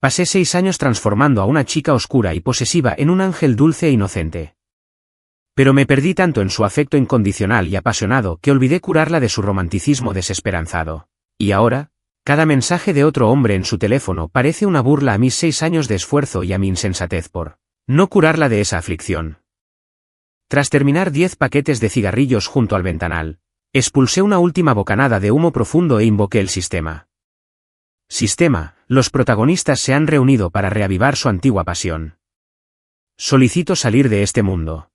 Pasé 6 años transformando a una chica oscura y posesiva en un ángel dulce e inocente. Pero me perdí tanto en su afecto incondicional y apasionado que olvidé curarla de su romanticismo desesperanzado. Y ahora, cada mensaje de otro hombre en su teléfono parece una burla a mis 6 años de esfuerzo y a mi insensatez por no curarla de esa aflicción. Tras terminar 10 paquetes de cigarrillos junto al ventanal, expulsé una última bocanada de humo profundo e invoqué el sistema. Sistema, los protagonistas se han reunido para reavivar su antigua pasión. Solicito salir de este mundo.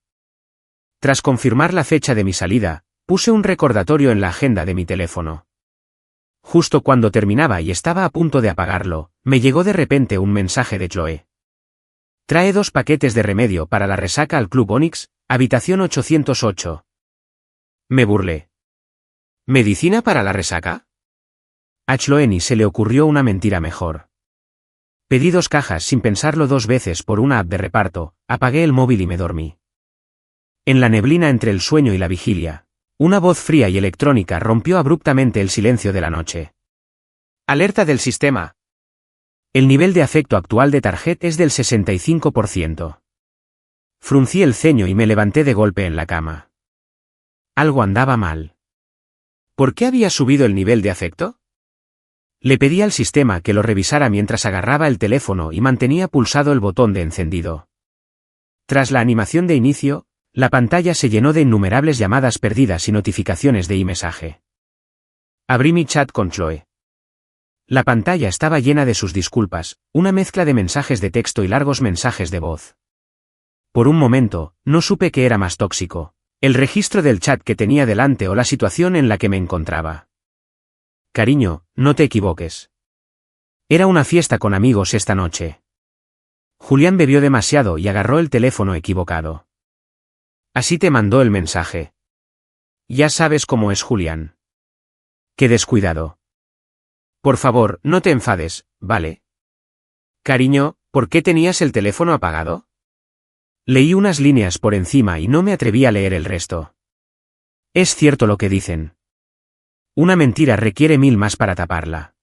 Tras confirmar la fecha de mi salida, puse un recordatorio en la agenda de mi teléfono. Justo cuando terminaba y estaba a punto de apagarlo, me llegó de repente un mensaje de Chloe. Trae 2 paquetes de remedio para la resaca al Club Onyx, habitación 808. Me burlé. ¿Medicina para la resaca? A Chloe ni se le ocurrió una mentira mejor. Pedí 2 cajas sin pensarlo 2 veces por una app de reparto, apagué el móvil y me dormí. En la neblina entre el sueño y la vigilia, una voz fría y electrónica rompió abruptamente el silencio de la noche. Alerta del sistema. El nivel de afecto actual de Target es del 65%. Fruncí el ceño y me levanté de golpe en la cama. Algo andaba mal. ¿Por qué había subido el nivel de afecto? Le pedí al sistema que lo revisara mientras agarraba el teléfono y mantenía pulsado el botón de encendido. Tras la animación de inicio, la pantalla se llenó de innumerables llamadas perdidas y notificaciones de iMessage. Abrí mi chat con Chloe. La pantalla estaba llena de sus disculpas, una mezcla de mensajes de texto y largos mensajes de voz. Por un momento, no supe qué era más tóxico, el registro del chat que tenía delante o la situación en la que me encontraba. Cariño, no te equivoques. Era una fiesta con amigos esta noche. Julián bebió demasiado y agarró el teléfono equivocado. Así te mandó el mensaje. Ya sabes cómo es Julián. Qué descuidado. Por favor, no te enfades, ¿vale? Cariño, ¿por qué tenías el teléfono apagado? Leí unas líneas por encima y no me atreví a leer el resto. Es cierto lo que dicen. Una mentira requiere 1000 más para taparla.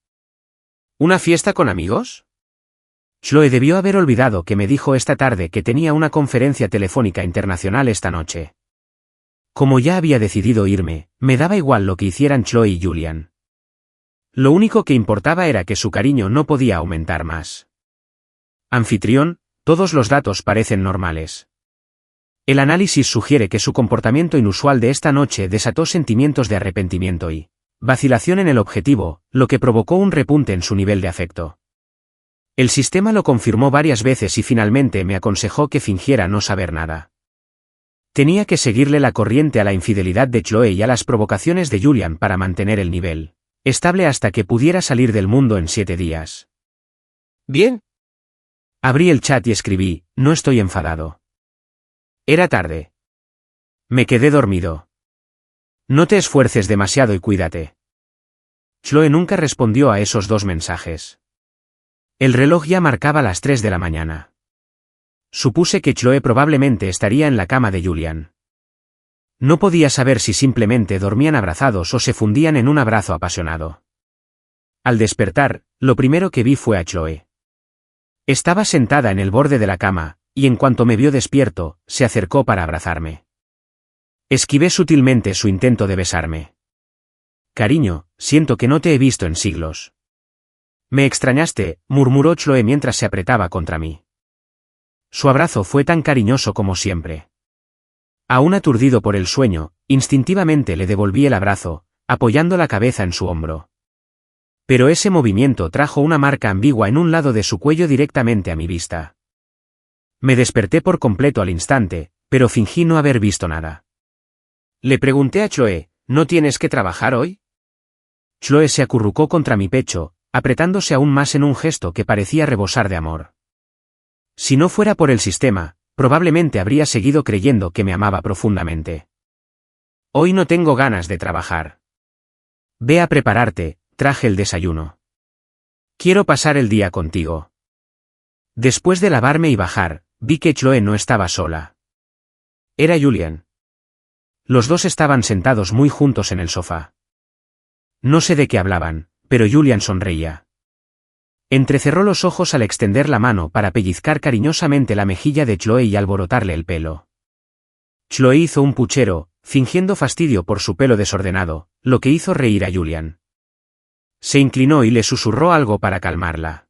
¿Una fiesta con amigos? Chloe debió haber olvidado que me dijo esta tarde que tenía una conferencia telefónica internacional esta noche. Como ya había decidido irme, me daba igual lo que hicieran Chloe y Julian. Lo único que importaba era que su cariño no podía aumentar más. Anfitrión, todos los datos parecen normales. El análisis sugiere que su comportamiento inusual de esta noche desató sentimientos de arrepentimiento y vacilación en el objetivo, lo que provocó un repunte en su nivel de afecto. El sistema lo confirmó varias veces y finalmente me aconsejó que fingiera no saber nada. Tenía que seguirle la corriente a la infidelidad de Chloe y a las provocaciones de Julian para mantener el nivel estable hasta que pudiera salir del mundo en 7 días. Bien. Abrí el chat y escribí, no estoy enfadado. Era tarde. Me quedé dormido. No te esfuerces demasiado y cuídate. Chloe nunca respondió a esos 2 mensajes. El reloj ya marcaba las 3 de la mañana. Supuse que Chloe probablemente estaría en la cama de Julian. No podía saber si simplemente dormían abrazados o se fundían en un abrazo apasionado. Al despertar, lo primero que vi fue a Chloe. Estaba sentada en el borde de la cama, y en cuanto me vio despierto, se acercó para abrazarme. Esquivé sutilmente su intento de besarme. Cariño, siento que no te he visto en siglos. Me extrañaste, murmuró Chloe mientras se apretaba contra mí. Su abrazo fue tan cariñoso como siempre. Aún aturdido por el sueño, instintivamente le devolví el abrazo, apoyando la cabeza en su hombro. Pero ese movimiento trajo una marca ambigua en un lado de su cuello directamente a mi vista. Me desperté por completo al instante, pero fingí no haber visto nada. Le pregunté a Chloe, ¿no tienes que trabajar hoy? Chloe se acurrucó contra mi pecho, apretándose aún más en un gesto que parecía rebosar de amor. Si no fuera por el sistema, probablemente habría seguido creyendo que me amaba profundamente. Hoy no tengo ganas de trabajar. Ve a prepararte, traje el desayuno. Quiero pasar el día contigo. Después de lavarme y bajar, vi que Chloe no estaba sola. Era Julian. Los 2 estaban sentados muy juntos en el sofá. No sé de qué hablaban, pero Julian sonreía. Entrecerró los ojos al extender la mano para pellizcar cariñosamente la mejilla de Chloe y alborotarle el pelo. Chloe hizo un puchero, fingiendo fastidio por su pelo desordenado, lo que hizo reír a Julian. Se inclinó y le susurró algo para calmarla.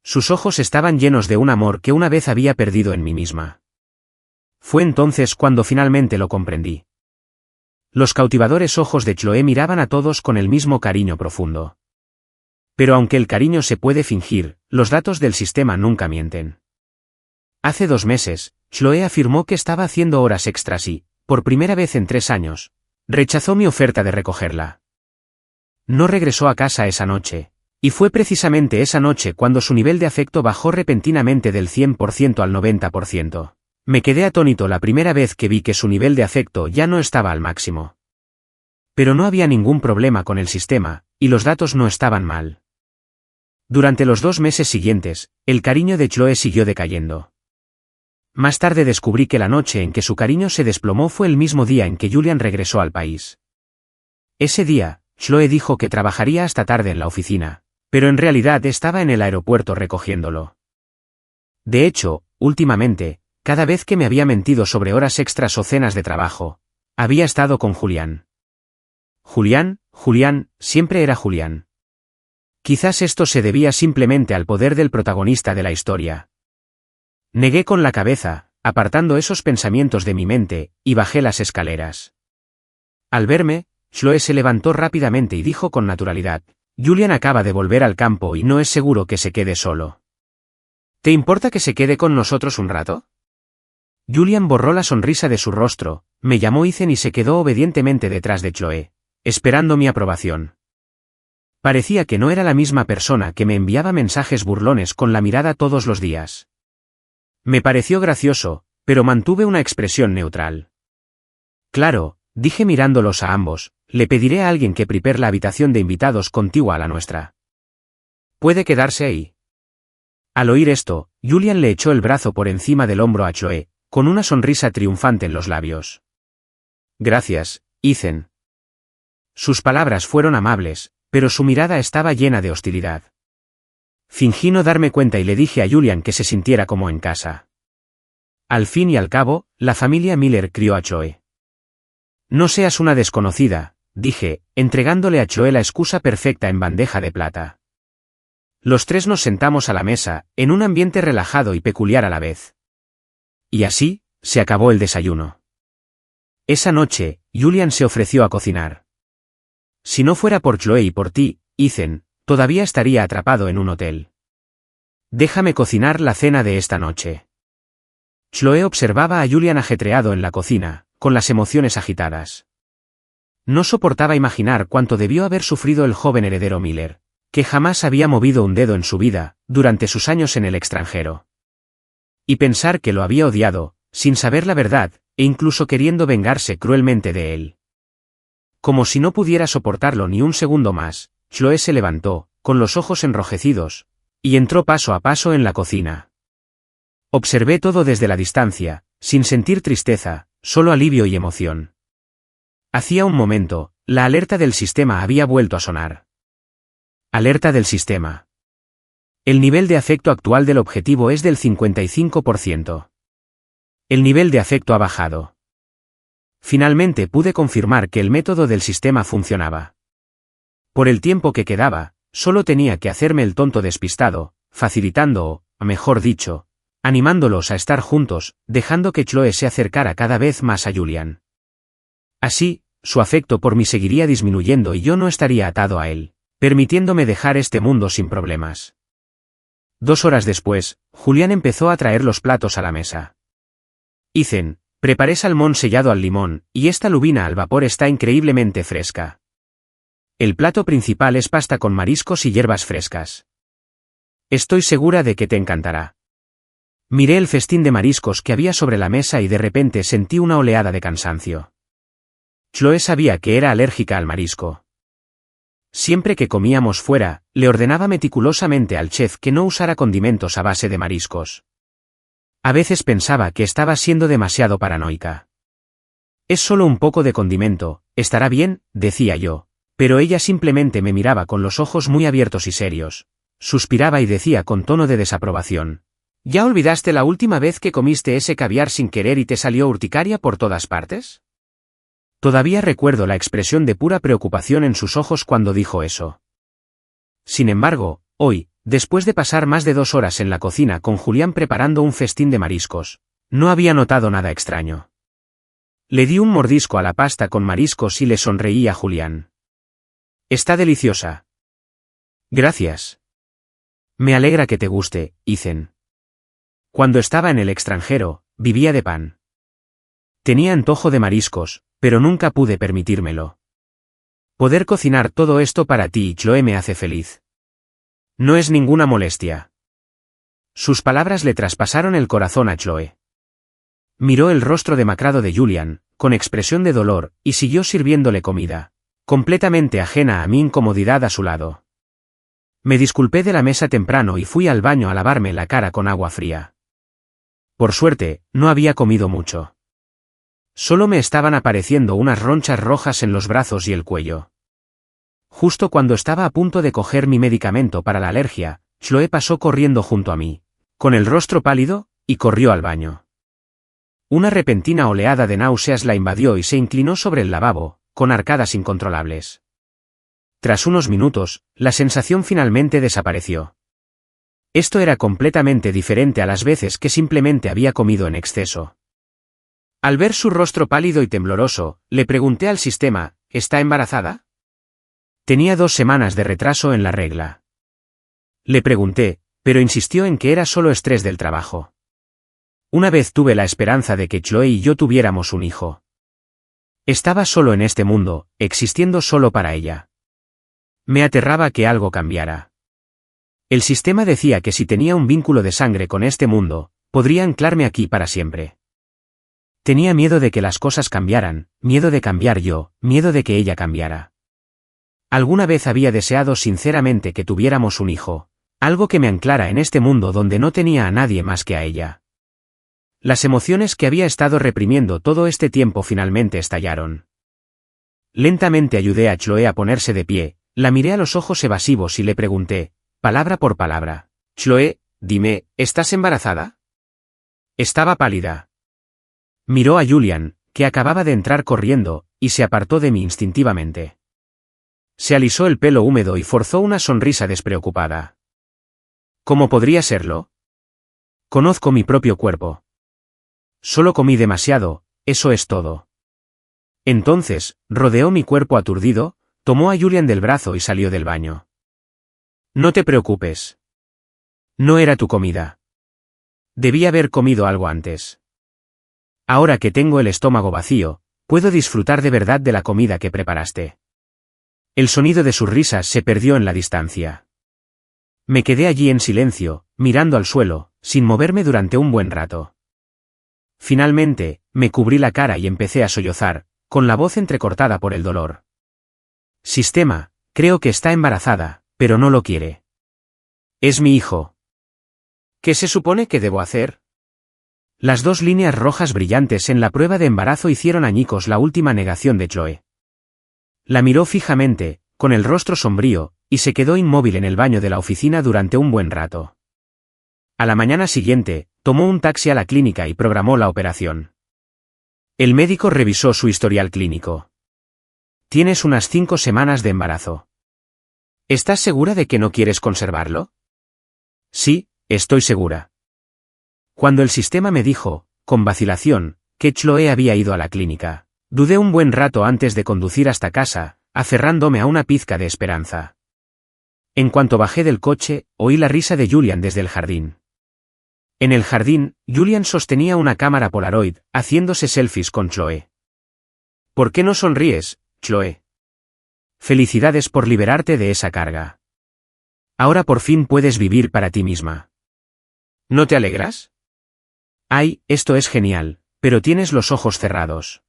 Sus ojos estaban llenos de un amor que una vez había perdido en mí misma. Fue entonces cuando finalmente lo comprendí. Los cautivadores ojos de Chloe miraban a todos con el mismo cariño profundo. Pero aunque el cariño se puede fingir, los datos del sistema nunca mienten. Hace 2 meses, Chloe afirmó que estaba haciendo horas extras y, por primera vez en 3 años, rechazó mi oferta de recogerla. No regresó a casa esa noche, y fue precisamente esa noche cuando su nivel de afecto bajó repentinamente del 100% al 90%. Me quedé atónito la primera vez que vi que su nivel de afecto ya no estaba al máximo. Pero no había ningún problema con el sistema, y los datos no estaban mal. Durante los 2 meses siguientes, el cariño de Chloe siguió decayendo. Más tarde descubrí que la noche en que su cariño se desplomó fue el mismo día en que Julian regresó al país. Ese día, Chloe dijo que trabajaría hasta tarde en la oficina, pero en realidad estaba en el aeropuerto recogiéndolo. De hecho, últimamente, cada vez que me había mentido sobre horas extras o cenas de trabajo, había estado con Julian. Julian, siempre era Julian. Quizás esto se debía simplemente al poder del protagonista de la historia. Negué con la cabeza, apartando esos pensamientos de mi mente, y bajé las escaleras. Al verme, Chloe se levantó rápidamente y dijo con naturalidad: Julian acaba de volver al campo y no es seguro que se quede solo. ¿Te importa que se quede con nosotros un rato? Julian borró la sonrisa de su rostro, me llamó Ethan y se quedó obedientemente detrás de Chloe, esperando mi aprobación. Parecía que no era la misma persona que me enviaba mensajes burlones con la mirada todos los días. Me pareció gracioso, pero mantuve una expresión neutral. Claro, dije mirándolos a ambos, le pediré a alguien que prepare la habitación de invitados contigua a la nuestra. ¿Puede quedarse ahí? Al oír esto, Julian le echó el brazo por encima del hombro a Chloe, con una sonrisa triunfante en los labios. Gracias, Ethan. Sus palabras fueron amables, pero su mirada estaba llena de hostilidad. Fingí no darme cuenta y le dije a Julian que se sintiera como en casa. Al fin y al cabo, la familia Miller crió a Chloe. No seas una desconocida, dije, entregándole a Chloe la excusa perfecta en bandeja de plata. Los 3 nos sentamos a la mesa, en un ambiente relajado y peculiar a la vez. Y así, se acabó el desayuno. Esa noche, Julian se ofreció a cocinar. Si no fuera por Chloe y por ti, Ethan, todavía estaría atrapado en un hotel. Déjame cocinar la cena de esta noche. Chloe observaba a Julian ajetreado en la cocina, con las emociones agitadas. No soportaba imaginar cuánto debió haber sufrido el joven heredero Miller, que jamás había movido un dedo en su vida, durante sus años en el extranjero. Y pensar que lo había odiado, sin saber la verdad, e incluso queriendo vengarse cruelmente de él. Como si no pudiera soportarlo ni un segundo más, Chloe se levantó, con los ojos enrojecidos, y entró paso a paso en la cocina. Observé todo desde la distancia, sin sentir tristeza, solo alivio y emoción. Hacía un momento, la alerta del sistema había vuelto a sonar. Alerta del sistema. El nivel de afecto actual del objetivo es del 55%. El nivel de afecto ha bajado. Finalmente pude confirmar que el método del sistema funcionaba. Por el tiempo que quedaba, solo tenía que hacerme el tonto despistado, facilitando o, mejor dicho, animándolos a estar juntos, dejando que Chloe se acercara cada vez más a Julian. Así, su afecto por mí seguiría disminuyendo y yo no estaría atado a él, permitiéndome dejar este mundo sin problemas. 2 horas después, Julian empezó a traer los platos a la mesa. Ethan, preparé salmón sellado al limón, y esta lubina al vapor está increíblemente fresca. El plato principal es pasta con mariscos y hierbas frescas. Estoy segura de que te encantará. Miré el festín de mariscos que había sobre la mesa y de repente sentí una oleada de cansancio. Chloe sabía que era alérgica al marisco. Siempre que comíamos fuera, le ordenaba meticulosamente al chef que no usara condimentos a base de mariscos. A veces pensaba que estaba siendo demasiado paranoica. Es solo un poco de condimento, estará bien, decía yo, pero ella simplemente me miraba con los ojos muy abiertos y serios. Suspiraba y decía con tono de desaprobación. ¿Ya olvidaste la última vez que comiste ese caviar sin querer y te salió urticaria por todas partes? Todavía recuerdo la expresión de pura preocupación en sus ojos cuando dijo eso. Sin embargo, hoy, después de pasar más de 2 horas en la cocina con Julián preparando un festín de mariscos, no había notado nada extraño. Le di un mordisco a la pasta con mariscos y le sonreí a Julián. Está deliciosa. Gracias. Me alegra que te guste, Ethan. Cuando estaba en el extranjero, vivía de pan. Tenía antojo de mariscos, pero nunca pude permitírmelo. Poder cocinar todo esto para ti y Chloe me hace feliz. No es ninguna molestia. Sus palabras le traspasaron el corazón a Chloe. Miró el rostro demacrado de Julian, con expresión de dolor, y siguió sirviéndole comida, completamente ajena a mi incomodidad a su lado. Me disculpé de la mesa temprano y fui al baño a lavarme la cara con agua fría. Por suerte, no había comido mucho. Solo me estaban apareciendo unas ronchas rojas en los brazos y el cuello. Justo cuando estaba a punto de coger mi medicamento para la alergia, Chloe pasó corriendo junto a mí, con el rostro pálido, y corrió al baño. Una repentina oleada de náuseas la invadió y se inclinó sobre el lavabo, con arcadas incontrolables. Tras unos minutos, la sensación finalmente desapareció. Esto era completamente diferente a las veces que simplemente había comido en exceso. Al ver su rostro pálido y tembloroso, le pregunté al sistema, ¿está embarazada? Tenía 2 semanas de retraso en la regla. Le pregunté, pero insistió en que era solo estrés del trabajo. Una vez tuve la esperanza de que Chloe y yo tuviéramos un hijo. Estaba solo en este mundo, existiendo solo para ella. Me aterraba que algo cambiara. El sistema decía que si tenía un vínculo de sangre con este mundo, podría anclarme aquí para siempre. Tenía miedo de que las cosas cambiaran, miedo de cambiar yo, miedo de que ella cambiara. Alguna vez había deseado sinceramente que tuviéramos un hijo, algo que me anclara en este mundo donde no tenía a nadie más que a ella. Las emociones que había estado reprimiendo todo este tiempo finalmente estallaron. Lentamente ayudé a Chloe a ponerse de pie, la miré a los ojos evasivos y le pregunté, palabra por palabra, Chloe, dime, ¿estás embarazada? Estaba pálida. Miró a Julian, que acababa de entrar corriendo, y se apartó de mí instintivamente. Se alisó el pelo húmedo y forzó una sonrisa despreocupada. ¿Cómo podría serlo? Conozco mi propio cuerpo. Solo comí demasiado, eso es todo. Entonces, rodeó mi cuerpo aturdido, tomó a Julian del brazo y salió del baño. No te preocupes. No era tu comida. Debí haber comido algo antes. Ahora que tengo el estómago vacío, puedo disfrutar de verdad de la comida que preparaste. El sonido de sus risas se perdió en la distancia. Me quedé allí en silencio, mirando al suelo, sin moverme durante un buen rato. Finalmente, me cubrí la cara y empecé a sollozar, con la voz entrecortada por el dolor. Sistema, creo que está embarazada, pero no lo quiere. Es mi hijo. ¿Qué se supone que debo hacer? Las 2 líneas rojas brillantes en la prueba de embarazo hicieron añicos la última negación de Chloe. La miró fijamente, con el rostro sombrío, y se quedó inmóvil en el baño de la oficina durante un buen rato. A la mañana siguiente, tomó un taxi a la clínica y programó la operación. El médico revisó su historial clínico. Tienes unas 5 semanas de embarazo. ¿Estás segura de que no quieres conservarlo? Sí, estoy segura. Cuando el sistema me dijo, con vacilación, que Chloe había ido a la clínica, dudé un buen rato antes de conducir hasta casa, aferrándome a una pizca de esperanza. En cuanto bajé del coche, oí la risa de Julian desde el jardín. En el jardín, Julian sostenía una cámara Polaroid, haciéndose selfies con Chloe. ¿Por qué no sonríes, Chloe? Felicidades por liberarte de esa carga. Ahora por fin puedes vivir para ti misma. ¿No te alegras? Ay, esto es genial, pero tienes los ojos cerrados.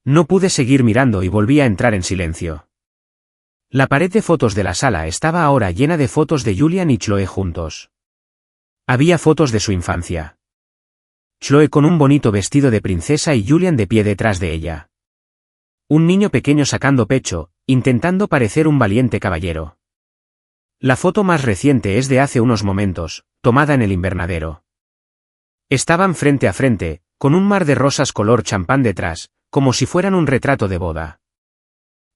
No pude seguir mirando y volví a entrar en silencio. La pared de fotos de la sala estaba ahora llena de fotos de Julian y Chloe juntos. Había fotos de su infancia. Chloe con un bonito vestido de princesa y Julian de pie detrás de ella. Un niño pequeño sacando pecho, intentando parecer un valiente caballero. La foto más reciente es de hace unos momentos, tomada en el invernadero. Estaban frente a frente, con un mar de rosas color champán detrás, como si fueran un retrato de boda.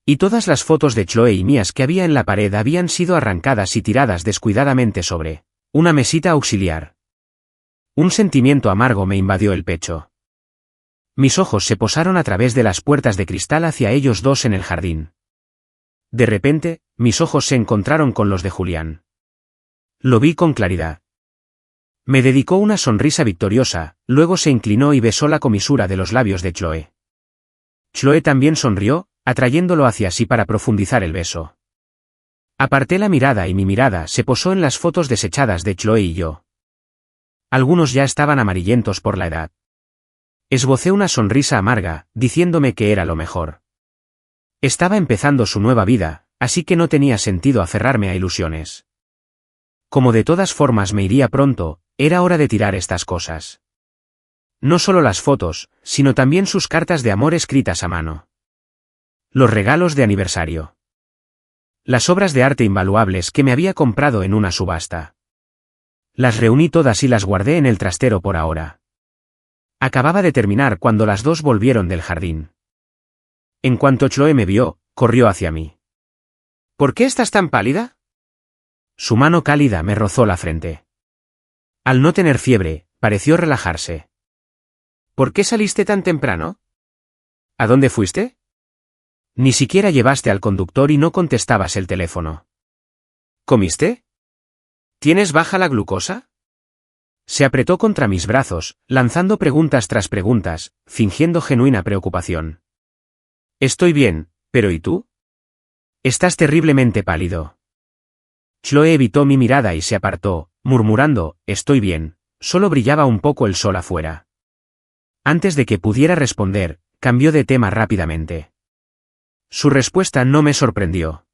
Y todas las fotos de Chloe y mías que había en la pared habían sido arrancadas y tiradas descuidadamente sobre una mesita auxiliar. Un sentimiento amargo me invadió el pecho. Mis ojos se posaron a través de las puertas de cristal hacia ellos dos en el jardín. De repente, mis ojos se encontraron con los de Julián. Lo vi con claridad. Me dedicó una sonrisa victoriosa, luego se inclinó y besó la comisura de los labios de Chloe. Chloe también sonrió, atrayéndolo hacia sí para profundizar el beso. Aparté la mirada y mi mirada se posó en las fotos desechadas de Chloe y yo. Algunos ya estaban amarillentos por la edad. Esbocé una sonrisa amarga, diciéndome que era lo mejor. Estaba empezando su nueva vida, así que no tenía sentido aferrarme a ilusiones. Como de todas formas me iría pronto, era hora de tirar estas cosas. No solo las fotos, sino también sus cartas de amor escritas a mano. Los regalos de aniversario. Las obras de arte invaluables que me había comprado en una subasta. Las reuní todas y las guardé en el trastero por ahora. Acababa de terminar cuando las dos volvieron del jardín. En cuanto Chloe me vio, corrió hacia mí. ¿Por qué estás tan pálida? Su mano cálida me rozó la frente. Al no tener fiebre, pareció relajarse. ¿Por qué saliste tan temprano? ¿A dónde fuiste? Ni siquiera llevaste al conductor y no contestabas el teléfono. ¿Comiste? ¿Tienes baja la glucosa? Se apretó contra mis brazos, lanzando preguntas tras preguntas, fingiendo genuina preocupación. Estoy bien, pero ¿y tú? Estás terriblemente pálido. Chloe evitó mi mirada y se apartó, murmurando, estoy bien, solo brillaba un poco el sol afuera. Antes de que pudiera responder, cambió de tema rápidamente. Su respuesta no me sorprendió.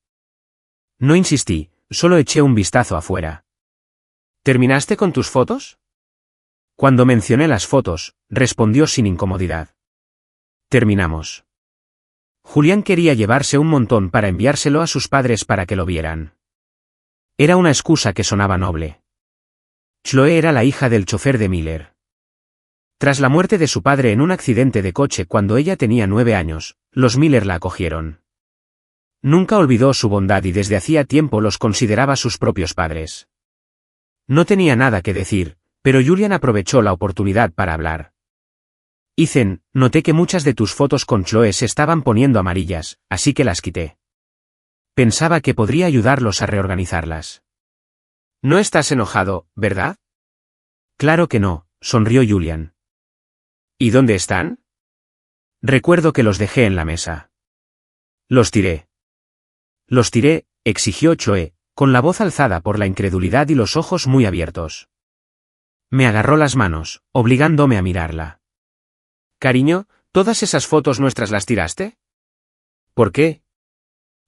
No insistí, solo eché un vistazo afuera. ¿Terminaste con tus fotos? Cuando mencioné las fotos, respondió sin incomodidad. Terminamos. Julián quería llevarse un montón para enviárselo a sus padres para que lo vieran. Era una excusa que sonaba noble. Chloe era la hija del chofer de Miller. Tras la muerte de su padre en un accidente de coche cuando ella tenía 9 años, los Miller la acogieron. Nunca olvidó su bondad y desde hacía tiempo los consideraba sus propios padres. No tenía nada que decir, pero Julian aprovechó la oportunidad para hablar. Ethan, noté que muchas de tus fotos con Chloe se estaban poniendo amarillas, así que las quité. Pensaba que podría ayudarlos a reorganizarlas. No estás enojado, ¿verdad? Claro que no, sonrió Julian. ¿Y dónde están? Recuerdo que los dejé en la mesa. Los tiré. Los tiré, exigió Chloe, con la voz alzada por la incredulidad y los ojos muy abiertos. Me agarró las manos, obligándome a mirarla. Cariño, ¿todas esas fotos nuestras las tiraste? ¿Por qué?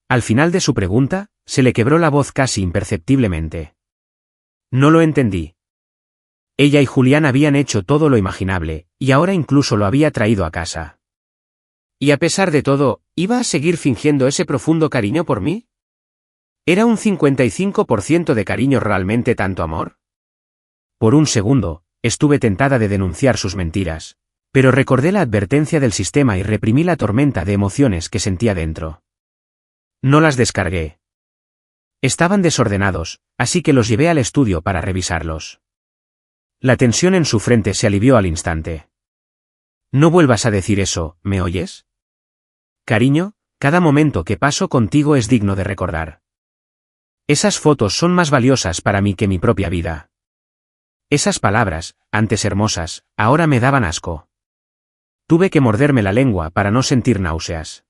Al final de su pregunta, se le quebró la voz casi imperceptiblemente. No lo entendí. Ella y Julián habían hecho todo lo imaginable, y ahora incluso lo había traído a casa. Y a pesar de todo, ¿iba a seguir fingiendo ese profundo cariño por mí? ¿Era un 55% de cariño realmente tanto amor? Por un segundo, estuve tentada de denunciar sus mentiras, pero recordé la advertencia del sistema y reprimí la tormenta de emociones que sentía dentro. No las descargué. Estaban desordenados, así que los llevé al estudio para revisarlos. La tensión en su frente se alivió al instante. No vuelvas a decir eso, ¿me oyes? Cariño, cada momento que paso contigo es digno de recordar. Esas fotos son más valiosas para mí que mi propia vida. Esas palabras, antes hermosas, ahora me daban asco. Tuve que morderme la lengua para no sentir náuseas.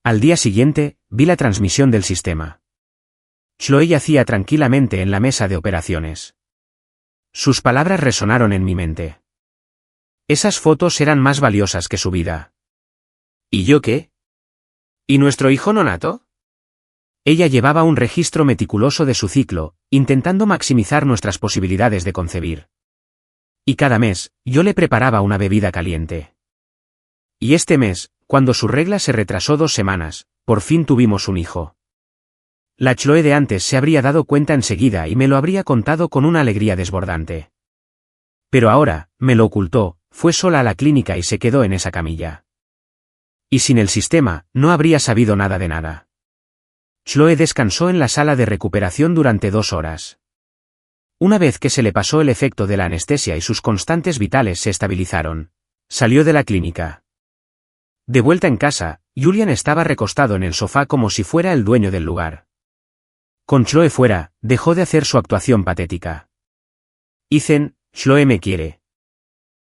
Al día siguiente, vi la transmisión del sistema. Chloe yacía tranquilamente en la mesa de operaciones. Sus palabras resonaron en mi mente. Esas fotos eran más valiosas que su vida. ¿Y yo qué? ¿Y nuestro hijo nonato? Ella llevaba un registro meticuloso de su ciclo, intentando maximizar nuestras posibilidades de concebir. Y cada mes, yo le preparaba una bebida caliente. Y este mes, cuando su regla se retrasó 2 semanas, por fin tuvimos un hijo. La Chloe de antes se habría dado cuenta enseguida y me lo habría contado con una alegría desbordante. Pero ahora, me lo ocultó, fue sola a la clínica y se quedó en esa camilla. Y sin el sistema, no habría sabido nada de nada. Chloe descansó en la sala de recuperación durante 2 horas. Una vez que se le pasó el efecto de la anestesia y sus constantes vitales se estabilizaron, salió de la clínica. De vuelta en casa, Julian estaba recostado en el sofá como si fuera el dueño del lugar. Con Chloe fuera, dejó de hacer su actuación patética. Ethan, Chloe me quiere.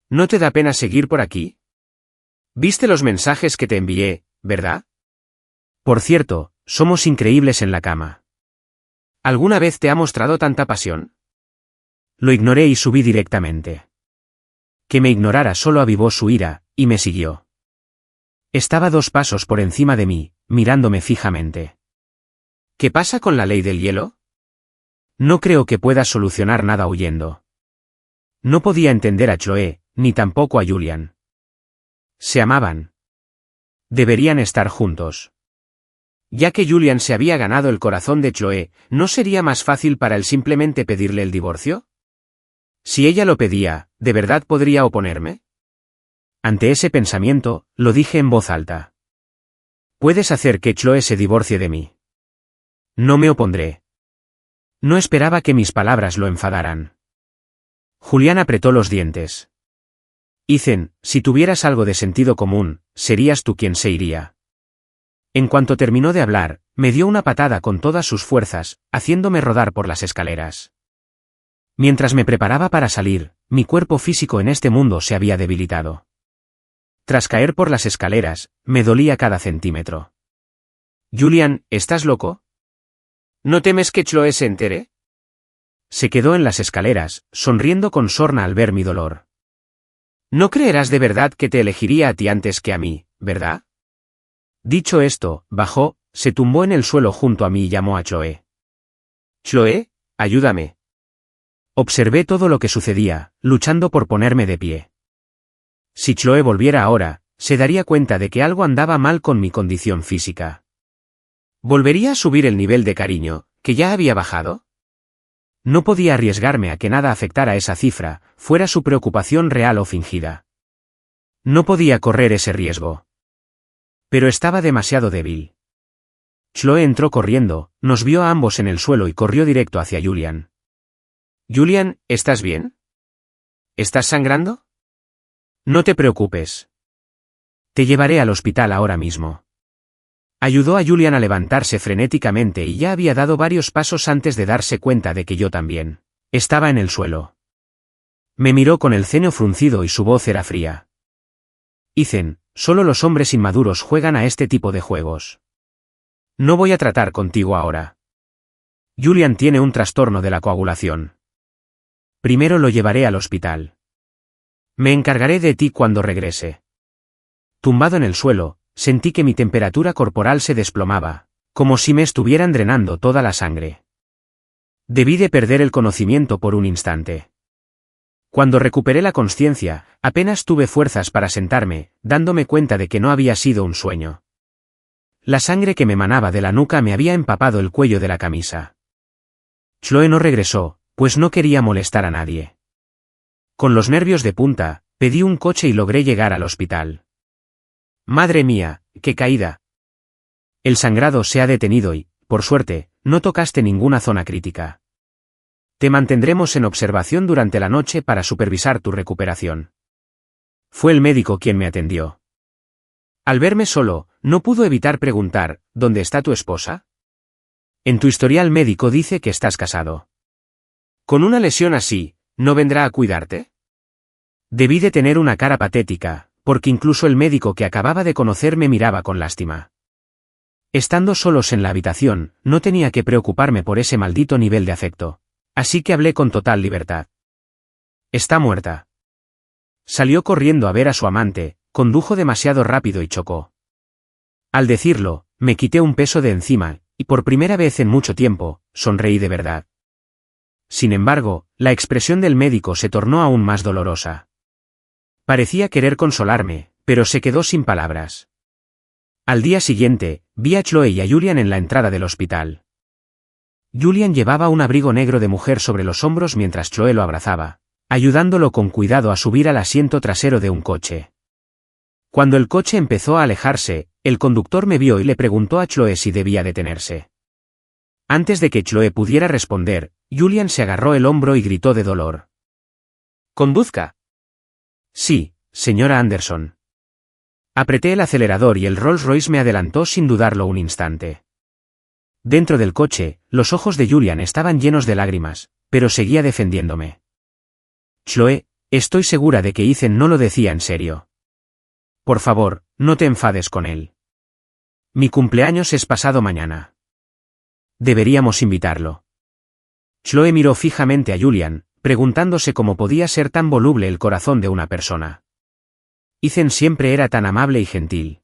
¿No te da pena seguir por aquí? ¿Viste los mensajes que te envié, verdad? Por cierto, somos increíbles en la cama. ¿Alguna vez te ha mostrado tanta pasión? Lo ignoré y subí directamente. Que me ignorara solo avivó su ira, y me siguió. Estaba 2 pasos por encima de mí, mirándome fijamente. ¿Qué pasa con la ley del hielo? No creo que puedas solucionar nada huyendo. No podía entender a Chloe, ni tampoco a Julian. Se amaban. Deberían estar juntos. Ya que Julian se había ganado el corazón de Chloe, ¿no sería más fácil para él simplemente pedirle el divorcio? Si ella lo pedía, ¿de verdad podría oponerme? Ante ese pensamiento, lo dije en voz alta. Puedes hacer que Chloe se divorcie de mí. No me opondré. No esperaba que mis palabras lo enfadaran. Julián apretó los dientes. Ethan, si tuvieras algo de sentido común, serías tú quien se iría. En cuanto terminó de hablar, me dio una patada con todas sus fuerzas, haciéndome rodar por las escaleras. Mientras me preparaba para salir, mi cuerpo físico en este mundo se había debilitado. Tras caer por las escaleras, me dolía cada centímetro. Julian, ¿estás loco? ¿No temes que Chloe se entere? Se quedó en las escaleras, sonriendo con sorna al ver mi dolor. No creerás de verdad que te elegiría a ti antes que a mí, ¿verdad? Dicho esto, bajó, se tumbó en el suelo junto a mí y llamó a Chloe. Chloe, ayúdame. Observé todo lo que sucedía, luchando por ponerme de pie. Si Chloe volviera ahora, se daría cuenta de que algo andaba mal con mi condición física. ¿Volvería a subir el nivel de cariño, que ya había bajado? No podía arriesgarme a que nada afectara esa cifra, fuera su preocupación real o fingida. No podía correr ese riesgo. Pero estaba demasiado débil. Chloe entró corriendo, nos vio a ambos en el suelo y corrió directo hacia Julian. Julian, ¿estás bien? ¿Estás sangrando? No te preocupes. Te llevaré al hospital ahora mismo. Ayudó a Julian a levantarse frenéticamente y ya había dado varios pasos antes de darse cuenta de que yo también estaba en el suelo. Me miró con el ceño fruncido y su voz era fría. Ethan, solo los hombres inmaduros juegan a este tipo de juegos. No voy a tratar contigo ahora. Julian tiene un trastorno de la coagulación. Primero lo llevaré al hospital. Me encargaré de ti cuando regrese. Tumbado en el suelo, sentí que mi temperatura corporal se desplomaba, como si me estuvieran drenando toda la sangre. Debí de perder el conocimiento por un instante. Cuando recuperé la consciencia, apenas tuve fuerzas para sentarme, dándome cuenta de que no había sido un sueño. La sangre que me manaba de la nuca me había empapado el cuello de la camisa. Chloe no regresó, pues no quería molestar a nadie. Con los nervios de punta, pedí un coche y logré llegar al hospital. Madre mía, qué caída. El sangrado se ha detenido y, por suerte, no tocaste ninguna zona crítica. Te mantendremos en observación durante la noche para supervisar tu recuperación. Fue el médico quien me atendió. Al verme solo, no pudo evitar preguntar, ¿dónde está tu esposa? En tu historial médico dice que estás casado. Con una lesión así, ¿no vendrá a cuidarte? Debí de tener una cara patética, porque incluso el médico que acababa de conocer me miraba con lástima. Estando solos en la habitación, no tenía que preocuparme por ese maldito nivel de afecto. Así que hablé con total libertad. Está muerta. Salió corriendo a ver a su amante, condujo demasiado rápido y chocó. Al decirlo, me quité un peso de encima, y por primera vez en mucho tiempo, sonreí de verdad. Sin embargo, la expresión del médico se tornó aún más dolorosa. Parecía querer consolarme, pero se quedó sin palabras. Al día siguiente, vi a Chloe y a Julian en la entrada del hospital. Julian llevaba un abrigo negro de mujer sobre los hombros mientras Chloe lo abrazaba, ayudándolo con cuidado a subir al asiento trasero de un coche. Cuando el coche empezó a alejarse, el conductor me vio y le preguntó a Chloe si debía detenerse. Antes de que Chloe pudiera responder, Julian se agarró el hombro y gritó de dolor. «¿Conduzca?» «Sí, señora Anderson». Apreté el acelerador y el Rolls-Royce me adelantó sin dudarlo un instante. Dentro del coche, los ojos de Julian estaban llenos de lágrimas, pero seguía defendiéndome. «Chloe, estoy segura de que Ethan no lo decía en serio. Por favor, no te enfades con él. Mi cumpleaños es pasado mañana. Deberíamos invitarlo». Chloe miró fijamente a Julian, preguntándose cómo podía ser tan voluble el corazón de una persona. Ethan siempre era tan amable y gentil.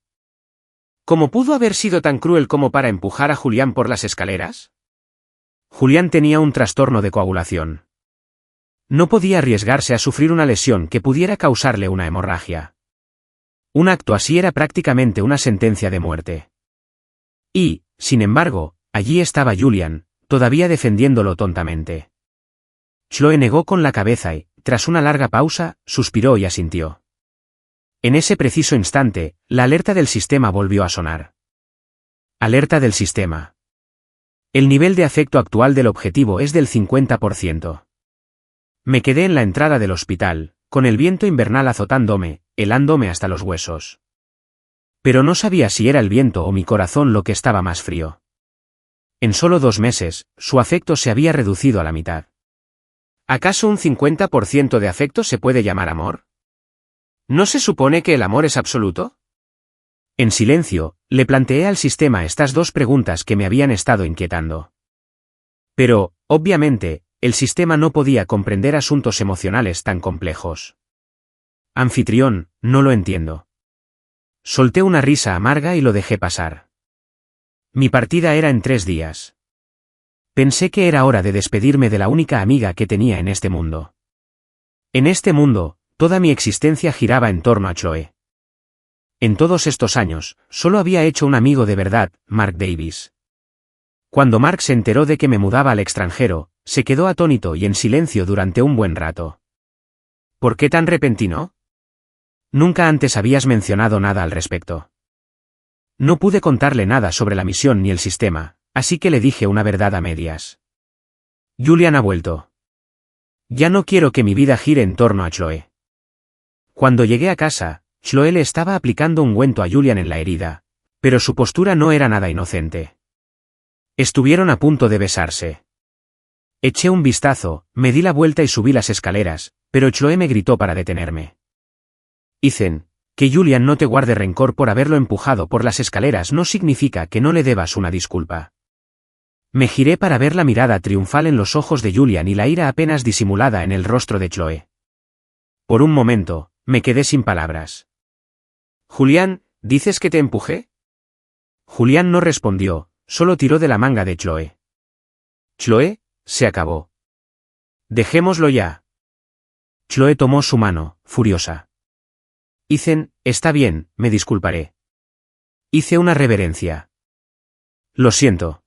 ¿Cómo pudo haber sido tan cruel como para empujar a Julián por las escaleras? Julián tenía un trastorno de coagulación. No podía arriesgarse a sufrir una lesión que pudiera causarle una hemorragia. Un acto así era prácticamente una sentencia de muerte. Y, sin embargo, allí estaba Julian, todavía defendiéndolo tontamente. Chloe negó con la cabeza y, tras una larga pausa, suspiró y asintió. En ese preciso instante, la alerta del sistema volvió a sonar. Alerta del sistema. El nivel de afecto actual del objetivo es del 50%. Me quedé en la entrada del hospital, con el viento invernal azotándome, helándome hasta los huesos. Pero no sabía si era el viento o mi corazón lo que estaba más frío. En solo 2 meses, su afecto se había reducido a la mitad. ¿Acaso un 50% de afecto se puede llamar amor? ¿No se supone que el amor es absoluto? En silencio, le planteé al sistema estas 2 preguntas que me habían estado inquietando. Pero, obviamente, el sistema no podía comprender asuntos emocionales tan complejos. Anfitrión, no lo entiendo. Solté una risa amarga y lo dejé pasar. Mi partida era en 3 días. Pensé que era hora de despedirme de la única amiga que tenía en este mundo. En este mundo, toda mi existencia giraba en torno a Chloe. En todos estos años, solo había hecho un amigo de verdad, Mark Davis. Cuando Mark se enteró de que me mudaba al extranjero, se quedó atónito y en silencio durante un buen rato. ¿Por qué tan repentino? Nunca antes habías mencionado nada al respecto. No pude contarle nada sobre la misión ni el sistema, así que le dije una verdad a medias. Julian ha vuelto. Ya no quiero que mi vida gire en torno a Chloe. Cuando llegué a casa, Chloe le estaba aplicando ungüento a Julian en la herida, pero su postura no era nada inocente. Estuvieron a punto de besarse. Eché un vistazo, me di la vuelta y subí las escaleras, pero Chloe me gritó para detenerme. Ethan, que Julian no te guarde rencor por haberlo empujado por las escaleras no significa que no le debas una disculpa. Me giré para ver la mirada triunfal en los ojos de Julian y la ira apenas disimulada en el rostro de Chloe. Por un momento, me quedé sin palabras. Julián, ¿dices que te empujé? Julián no respondió, solo tiró de la manga de Chloe. Chloe, se acabó. Dejémoslo ya. Chloe tomó su mano, furiosa. Ethan, está bien, me disculparé. Hice una reverencia. Lo siento.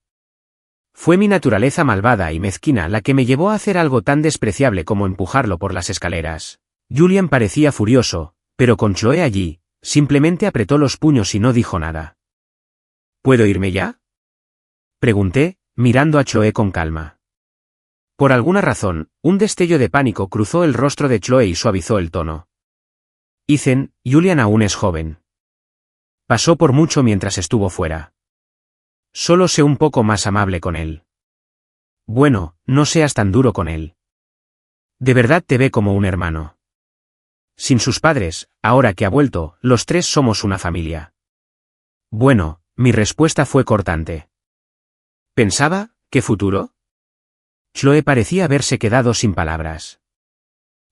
Fue mi naturaleza malvada y mezquina la que me llevó a hacer algo tan despreciable como empujarlo por las escaleras. Julian parecía furioso, pero con Chloe allí, simplemente apretó los puños y no dijo nada. ¿Puedo irme ya? Pregunté, mirando a Chloe con calma. Por alguna razón, un destello de pánico cruzó el rostro de Chloe y suavizó el tono. Ethan, Julian aún es joven. Pasó por mucho mientras estuvo fuera. Solo sé un poco más amable con él. Bueno, no seas tan duro con él. De verdad te ve como un hermano. Sin sus padres, ahora que ha vuelto, los 3 somos una familia. Bueno, mi respuesta fue cortante. Pensaba, ¿qué futuro? Chloe parecía haberse quedado sin palabras.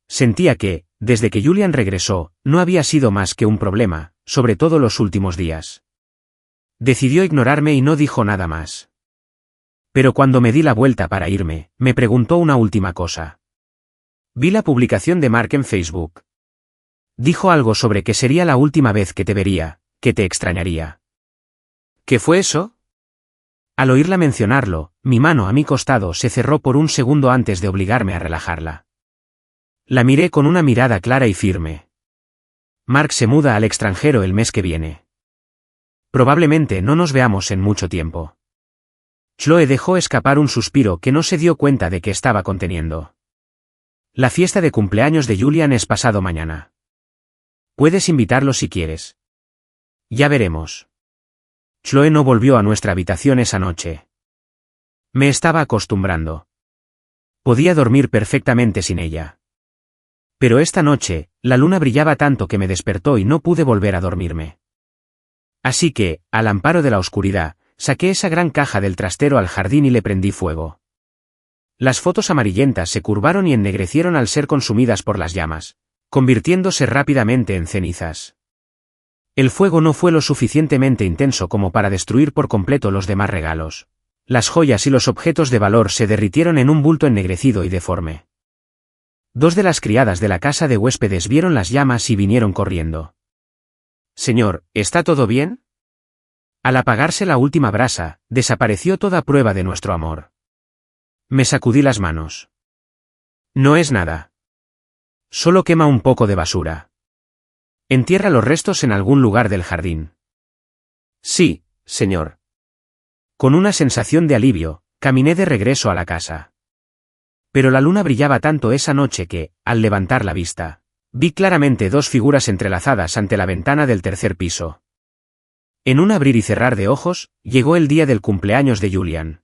Sentía que, desde que Julian regresó, no había sido más que un problema, sobre todo los últimos días. Decidió ignorarme y no dijo nada más. Pero cuando me di la vuelta para irme, me preguntó una última cosa. Vi la publicación de Mark en Facebook. Dijo algo sobre que sería la última vez que te vería, que te extrañaría. ¿Qué fue eso? Al oírla mencionarlo, mi mano a mi costado se cerró por un segundo antes de obligarme a relajarla. La miré con una mirada clara y firme. Mark se muda al extranjero el mes que viene. Probablemente no nos veamos en mucho tiempo. Chloe dejó escapar un suspiro que no se dio cuenta de que estaba conteniendo. La fiesta de cumpleaños de Julian es pasado mañana. Puedes invitarlo si quieres. Ya veremos. Chloe no volvió a nuestra habitación esa noche. Me estaba acostumbrando. Podía dormir perfectamente sin ella. Pero esta noche, la luna brillaba tanto que me despertó y no pude volver a dormirme. Así que, al amparo de la oscuridad, saqué esa gran caja del trastero al jardín y le prendí fuego. Las fotos amarillentas se curvaron y ennegrecieron al ser consumidas por las llamas, convirtiéndose rápidamente en cenizas. El fuego no fue lo suficientemente intenso como para destruir por completo los demás regalos. Las joyas y los objetos de valor se derritieron en un bulto ennegrecido y deforme. Dos de las criadas de la casa de huéspedes vieron las llamas y vinieron corriendo. «Señor, ¿está todo bien?» Al apagarse la última brasa, desapareció toda prueba de nuestro amor. Me sacudí las manos. «No es nada. Solo quema un poco de basura. Entierra los restos en algún lugar del jardín». «Sí, señor». Con una sensación de alivio, caminé de regreso a la casa. Pero la luna brillaba tanto esa noche que, al levantar la vista, vi claramente dos figuras entrelazadas ante la ventana del tercer piso. En un abrir y cerrar de ojos, llegó el día del cumpleaños de Julian.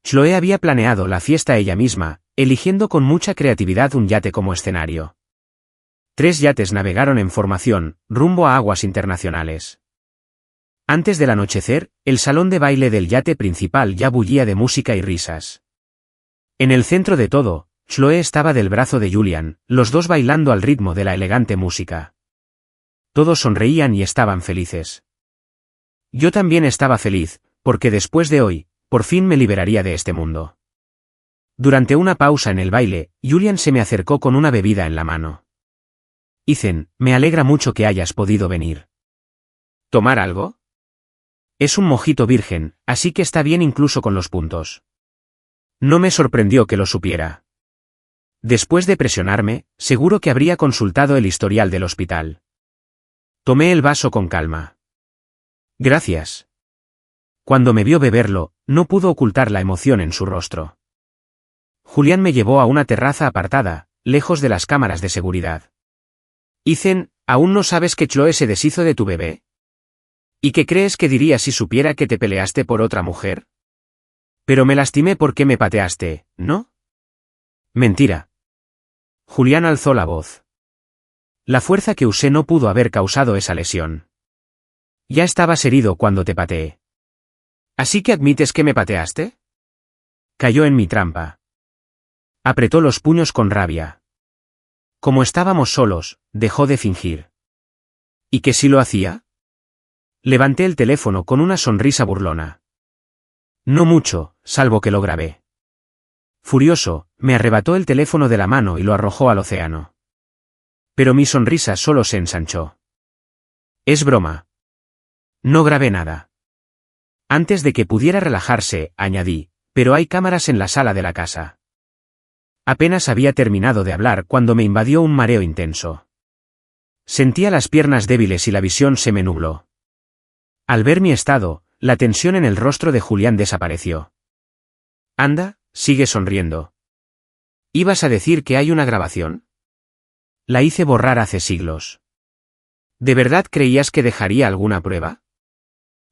Chloe había planeado la fiesta ella misma, eligiendo con mucha creatividad un yate como escenario. 3 yates navegaron en formación, rumbo a aguas internacionales. Antes del anochecer, el salón de baile del yate principal ya bullía de música y risas. En el centro de todo, Chloe estaba del brazo de Julian, los dos bailando al ritmo de la elegante música. Todos sonreían y estaban felices. Yo también estaba feliz, porque después de hoy, por fin me liberaría de este mundo. Durante una pausa en el baile, Julian se me acercó con una bebida en la mano. Ethan, me alegra mucho que hayas podido venir. ¿Tomar algo? Es un mojito virgen, así que está bien incluso con los puntos. No me sorprendió que lo supiera. Después de presionarme, seguro que habría consultado el historial del hospital. Tomé el vaso con calma. Gracias. Cuando me vio beberlo, no pudo ocultar la emoción en su rostro. Julián me llevó a una terraza apartada, lejos de las cámaras de seguridad. Ethan, ¿aún no sabes que Chloe se deshizo de tu bebé? ¿Y qué crees que diría si supiera que te peleaste por otra mujer? Pero me lastimé porque me pateaste, ¿no? Mentira. Julián alzó la voz. La fuerza que usé no pudo haber causado esa lesión. Ya estabas herido cuando te pateé. ¿Así que admites que me pateaste? Cayó en mi trampa. Apretó los puños con rabia. Como estábamos solos, dejó de fingir. ¿Y que sí lo hacía? Levanté el teléfono con una sonrisa burlona. No mucho, salvo que lo grabé. Furioso, me arrebató el teléfono de la mano y lo arrojó al océano. Pero mi sonrisa solo se ensanchó. Es broma. No grabé nada. Antes de que pudiera relajarse, añadí, pero hay cámaras en la sala de la casa. Apenas había terminado de hablar cuando me invadió un mareo intenso. Sentía las piernas débiles y la visión se me nubló. Al ver mi estado, la tensión en el rostro de Julián desapareció. Anda, sigue sonriendo. ¿Ibas a decir que hay una grabación? La hice borrar hace siglos. ¿De verdad creías que dejaría alguna prueba?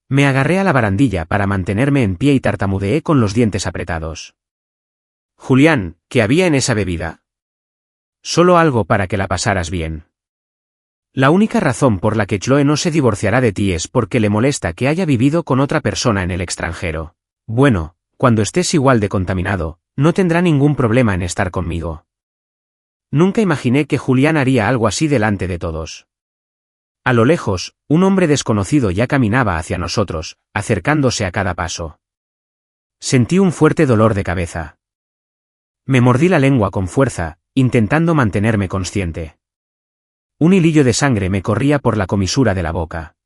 Me agarré a la barandilla para mantenerme en pie y tartamudeé con los dientes apretados. Julián, ¿qué había en esa bebida? Solo algo para que la pasaras bien. La única razón por la que Chloe no se divorciará de ti es porque le molesta que haya vivido con otra persona en el extranjero. Bueno, cuando estés igual de contaminado, no tendrá ningún problema en estar conmigo. Nunca imaginé que Julián haría algo así delante de todos. A lo lejos, un hombre desconocido ya caminaba hacia nosotros, acercándose a cada paso. Sentí un fuerte dolor de cabeza. Me mordí la lengua con fuerza, intentando mantenerme consciente. Un hilillo de sangre me corría por la comisura de la boca.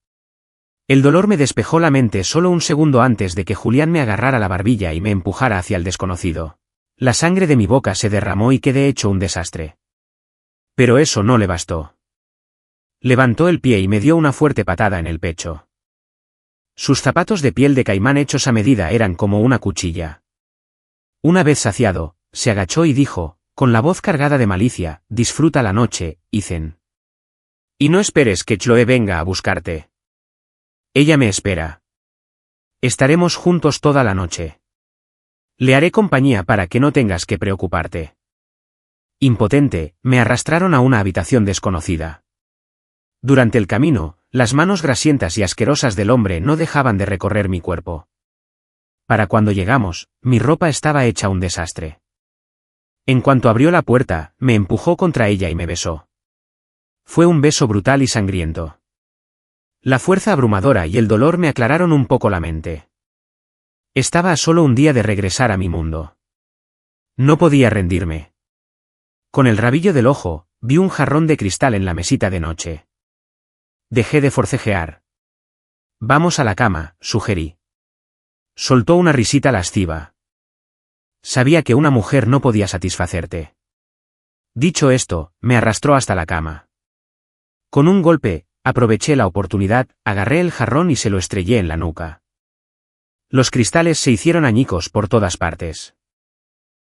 El dolor me despejó la mente solo un segundo antes de que Julián me agarrara la barbilla y me empujara hacia el desconocido. La sangre de mi boca se derramó y quedé hecho un desastre. Pero eso no le bastó. Levantó el pie y me dio una fuerte patada en el pecho. Sus zapatos de piel de caimán hechos a medida eran como una cuchilla. Una vez saciado, se agachó y dijo, con la voz cargada de malicia, disfruta la noche, Ethan. Y no esperes que Chloe venga a buscarte. Ella me espera. Estaremos juntos toda la noche. Le haré compañía para que no tengas que preocuparte. Impotente, me arrastraron a una habitación desconocida. Durante el camino, las manos grasientas y asquerosas del hombre no dejaban de recorrer mi cuerpo. Para cuando llegamos, mi ropa estaba hecha un desastre. En cuanto abrió la puerta, me empujó contra ella y me besó. Fue un beso brutal y sangriento. La fuerza abrumadora y el dolor me aclararon un poco la mente. Estaba a solo un día de regresar a mi mundo. No podía rendirme. Con el rabillo del ojo, vi un jarrón de cristal en la mesita de noche. Dejé de forcejear. Vamos a la cama, sugerí. Soltó una risita lasciva. Sabía que una mujer no podía satisfacerte. Dicho esto, me arrastró hasta la cama. Con un golpe, aproveché la oportunidad, agarré el jarrón y se lo estrellé en la nuca. Los cristales se hicieron añicos por todas partes.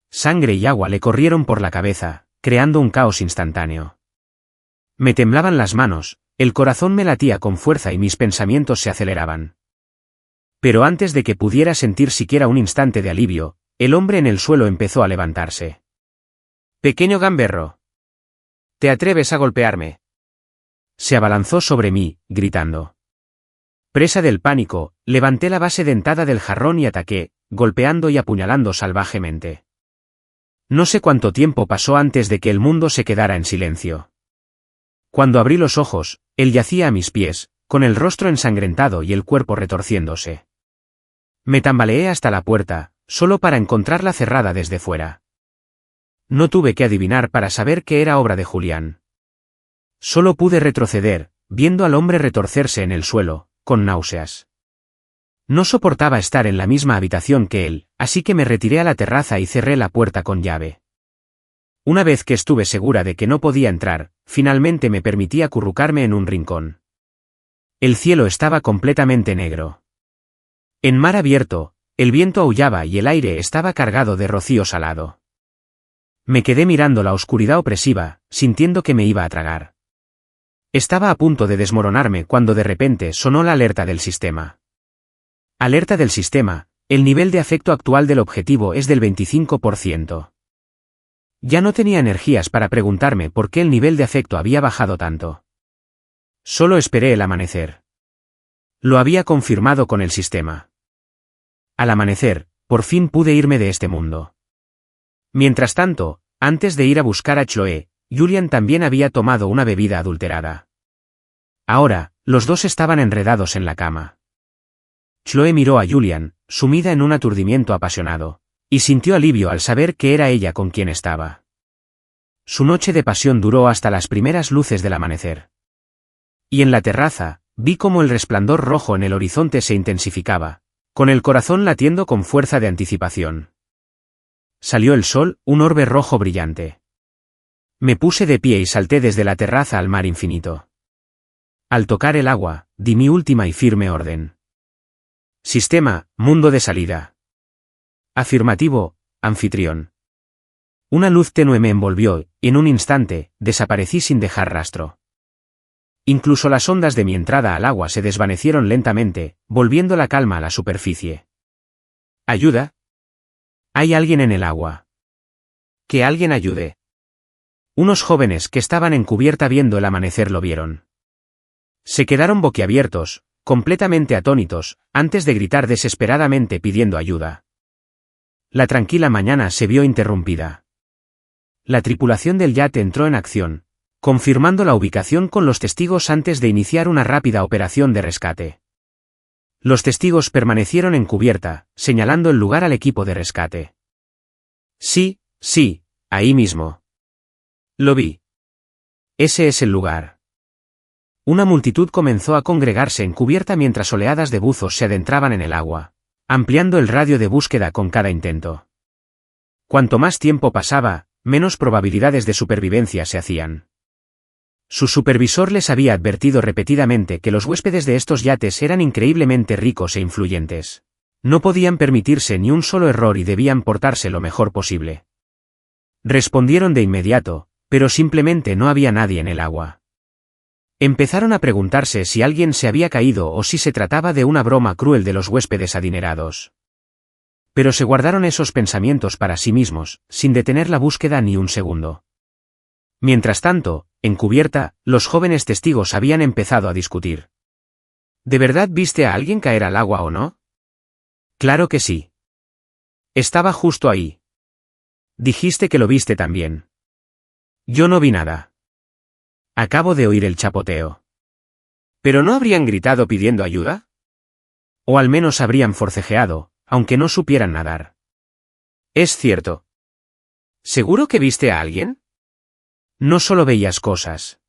Sangre y agua le corrieron por la cabeza, creando un caos instantáneo. Me temblaban las manos, el corazón me latía con fuerza y mis pensamientos se aceleraban. Pero antes de que pudiera sentir siquiera un instante de alivio, el hombre en el suelo empezó a levantarse. «Pequeño gamberro. ¿Te atreves a golpearme?» Se abalanzó sobre mí, gritando. Presa del pánico, levanté la base dentada del jarrón y ataqué, golpeando y apuñalando salvajemente. No sé cuánto tiempo pasó antes de que el mundo se quedara en silencio. Cuando abrí los ojos, él yacía a mis pies, con el rostro ensangrentado y el cuerpo retorciéndose. Me tambaleé hasta la puerta, solo para encontrarla cerrada desde fuera. No tuve que adivinar para saber que era obra de Julián. Solo pude retroceder, viendo al hombre retorcerse en el suelo, con náuseas. No soportaba estar en la misma habitación que él, así que me retiré a la terraza y cerré la puerta con llave. Una vez que estuve segura de que no podía entrar, finalmente me permití acurrucarme en un rincón. El cielo estaba completamente negro. En mar abierto, el viento aullaba y el aire estaba cargado de rocío salado. Me quedé mirando la oscuridad opresiva, sintiendo que me iba a tragar. Estaba a punto de desmoronarme cuando de repente sonó la alerta del sistema. Alerta del sistema, el nivel de afecto actual del objetivo es del 25%. Ya no tenía energías para preguntarme por qué el nivel de afecto había bajado tanto. Solo esperé el amanecer. Lo había confirmado con el sistema. Al amanecer, por fin pude irme de este mundo. Mientras tanto, antes de ir a buscar a Chloe, Julian también había tomado una bebida adulterada. Ahora, los dos estaban enredados en la cama. Chloe miró a Julian, sumida en un aturdimiento apasionado, y sintió alivio al saber que era ella con quien estaba. Su noche de pasión duró hasta las primeras luces del amanecer. Y en la terraza, vi cómo el resplandor rojo en el horizonte se intensificaba, con el corazón latiendo con fuerza de anticipación. Salió el sol, un orbe rojo brillante. Me puse de pie y salté desde la terraza al mar infinito. Al tocar el agua, di mi última y firme orden. Sistema, mundo de salida. Afirmativo, anfitrión. Una luz tenue me envolvió, y en un instante, desaparecí sin dejar rastro. Incluso las ondas de mi entrada al agua se desvanecieron lentamente, volviendo la calma a la superficie. ¿Ayuda? Hay alguien en el agua. Que alguien ayude. Unos jóvenes que estaban en cubierta viendo el amanecer lo vieron. Se quedaron boquiabiertos, completamente atónitos, antes de gritar desesperadamente pidiendo ayuda. La tranquila mañana se vio interrumpida. La tripulación del yate entró en acción, confirmando la ubicación con los testigos antes de iniciar una rápida operación de rescate. Los testigos permanecieron en cubierta, señalando el lugar al equipo de rescate. Sí, ahí mismo. Lo vi. Ese es el lugar. Una multitud comenzó a congregarse en cubierta mientras oleadas de buzos se adentraban en el agua, ampliando el radio de búsqueda con cada intento. Cuanto más tiempo pasaba, menos probabilidades de supervivencia se hacían. Su supervisor les había advertido repetidamente que los huéspedes de estos yates eran increíblemente ricos e influyentes. No podían permitirse ni un solo error y debían portarse lo mejor posible. Respondieron de inmediato, pero simplemente no había nadie en el agua. Empezaron a preguntarse si alguien se había caído o si se trataba de una broma cruel de los huéspedes adinerados. Pero se guardaron esos pensamientos para sí mismos, sin detener la búsqueda ni un segundo. Mientras tanto, en cubierta, los jóvenes testigos habían empezado a discutir. ¿De verdad viste a alguien caer al agua o no? Claro que sí. Estaba justo ahí. Dijiste que lo viste también. Yo no vi nada. Acabo de oír el chapoteo. ¿Pero no habrían gritado pidiendo ayuda? O al menos habrían forcejeado, aunque no supieran nadar. Es cierto. ¿Seguro que viste a alguien? No solo veías cosas.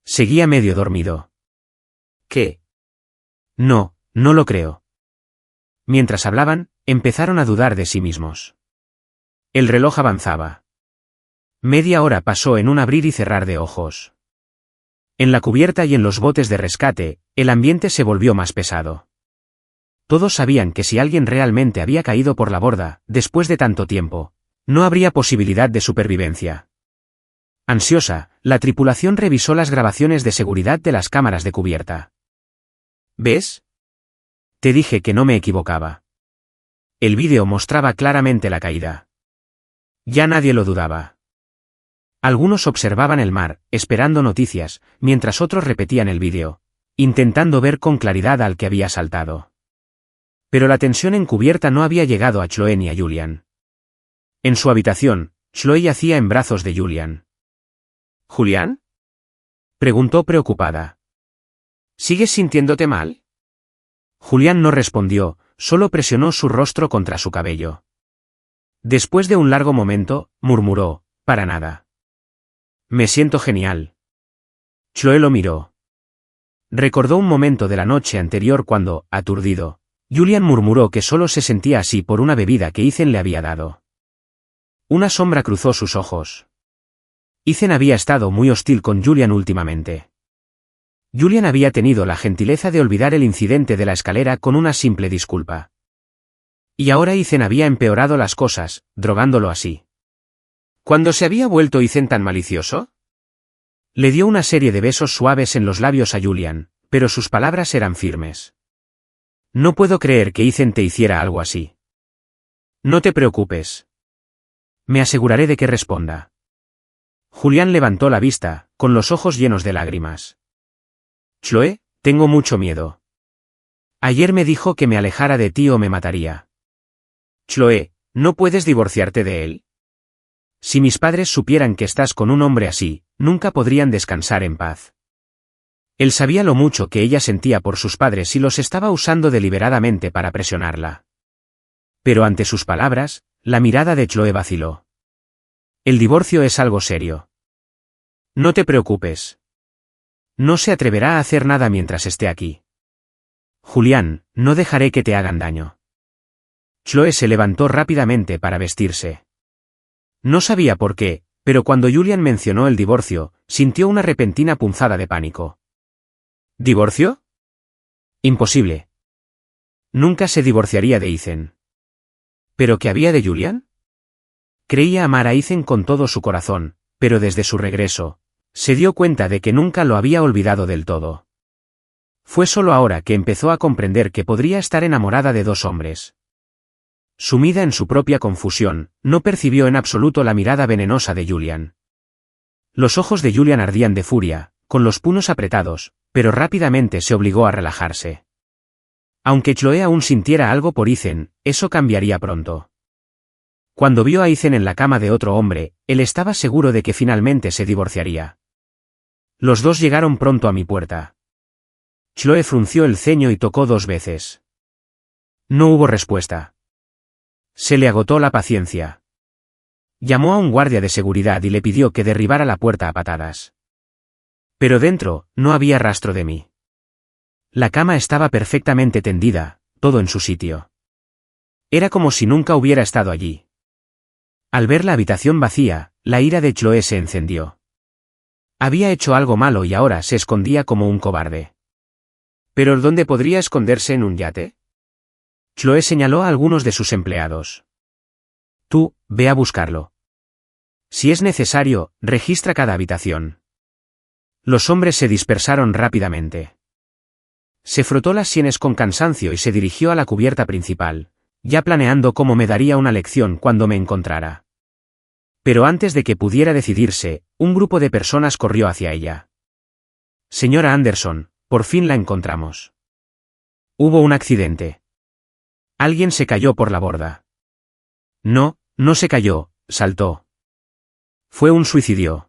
Seguía medio dormido. ¿Qué? No, no lo creo. Mientras hablaban, empezaron a dudar de sí mismos. El reloj avanzaba. Media hora pasó en un abrir y cerrar de ojos. En la cubierta y en los botes de rescate, el ambiente se volvió más pesado. Todos sabían que si alguien realmente había caído por la borda, después de tanto tiempo, no habría posibilidad de supervivencia. Ansiosa, la tripulación revisó las grabaciones de seguridad de las cámaras de cubierta. ¿Ves? Te dije que no me equivocaba. El vídeo mostraba claramente la caída. Ya nadie lo dudaba. Algunos observaban el mar, esperando noticias, mientras otros repetían el vídeo, intentando ver con claridad al que había saltado. Pero la tensión encubierta no había llegado a Chloe ni a Julian. En su habitación, Chloe yacía en brazos de Julian. ¿Julian? Preguntó preocupada. ¿Sigues sintiéndote mal? Julian no respondió, solo presionó su rostro contra su cabello. Después de un largo momento, murmuró, para nada. Me siento genial. Chloe lo miró. Recordó un momento de la noche anterior cuando, aturdido, Julian murmuró que solo se sentía así por una bebida que Ethan le había dado. Una sombra cruzó sus ojos. Ethan había estado muy hostil con Julian últimamente. Julian había tenido la gentileza de olvidar el incidente de la escalera con una simple disculpa. Y ahora Ethan había empeorado las cosas, drogándolo así. ¿Cuándo se había vuelto Ethan tan malicioso? Le dio una serie de besos suaves en los labios a Julian, pero sus palabras eran firmes. No puedo creer que Ethan te hiciera algo así. No te preocupes. Me aseguraré de que responda. Julian levantó la vista, con los ojos llenos de lágrimas. Chloe, tengo mucho miedo. Ayer me dijo que me alejara de ti o me mataría. Chloe, ¿no puedes divorciarte de él? Si mis padres supieran que estás con un hombre así, nunca podrían descansar en paz. Él sabía lo mucho que ella sentía por sus padres y los estaba usando deliberadamente para presionarla. Pero ante sus palabras, la mirada de Chloe vaciló. El divorcio es algo serio. No te preocupes. No se atreverá a hacer nada mientras esté aquí. Julián, no dejaré que te hagan daño. Chloe se levantó rápidamente para vestirse. No sabía por qué, pero cuando Julian mencionó el divorcio, sintió una repentina punzada de pánico. ¿Divorcio? Imposible. Nunca se divorciaría de Ethan. ¿Pero qué había de Julian? Creía amar a Ethan con todo su corazón, pero desde su regreso, se dio cuenta de que nunca lo había olvidado del todo. Fue solo ahora que empezó a comprender que podría estar enamorada de dos hombres. Sumida en su propia confusión, no percibió en absoluto la mirada venenosa de Julian. Los ojos de Julian ardían de furia, con los puños apretados, pero rápidamente se obligó a relajarse. Aunque Chloe aún sintiera algo por Ethan, eso cambiaría pronto. Cuando vio a Ethan en la cama de otro hombre, él estaba seguro de que finalmente se divorciaría. Los dos llegaron pronto a mi puerta. Chloe frunció el ceño y tocó 2 veces. No hubo respuesta. Se le agotó la paciencia. Llamó a un guardia de seguridad y le pidió que derribara la puerta a patadas. Pero dentro, no había rastro de mí. La cama estaba perfectamente tendida, todo en su sitio. Era como si nunca hubiera estado allí. Al ver la habitación vacía, la ira de Chloe se encendió. Había hecho algo malo y ahora se escondía como un cobarde. ¿Pero dónde podría esconderse en un yate? Chloe señaló a algunos de sus empleados. Tú, ve a buscarlo. Si es necesario, registra cada habitación. Los hombres se dispersaron rápidamente. Se frotó las sienes con cansancio y se dirigió a la cubierta principal, ya planeando cómo me daría una lección cuando me encontrara. Pero antes de que pudiera decidirse, un grupo de personas corrió hacia ella. Señora Anderson, por fin la encontramos. Hubo un accidente. Alguien se cayó por la borda. No, no se cayó, saltó. Fue un suicidio.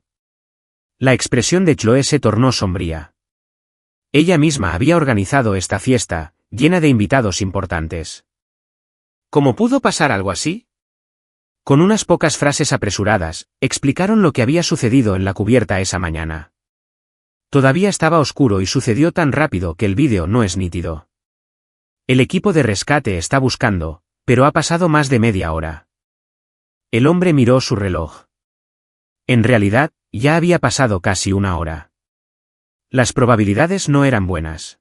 La expresión de Chloe se tornó sombría. Ella misma había organizado esta fiesta, llena de invitados importantes. ¿Cómo pudo pasar algo así? Con unas pocas frases apresuradas, explicaron lo que había sucedido en la cubierta esa mañana. Todavía estaba oscuro y sucedió tan rápido que el vídeo no es nítido. El equipo de rescate está buscando, pero ha pasado más de media hora. El hombre miró su reloj. En realidad, ya había pasado casi una hora. Las probabilidades no eran buenas.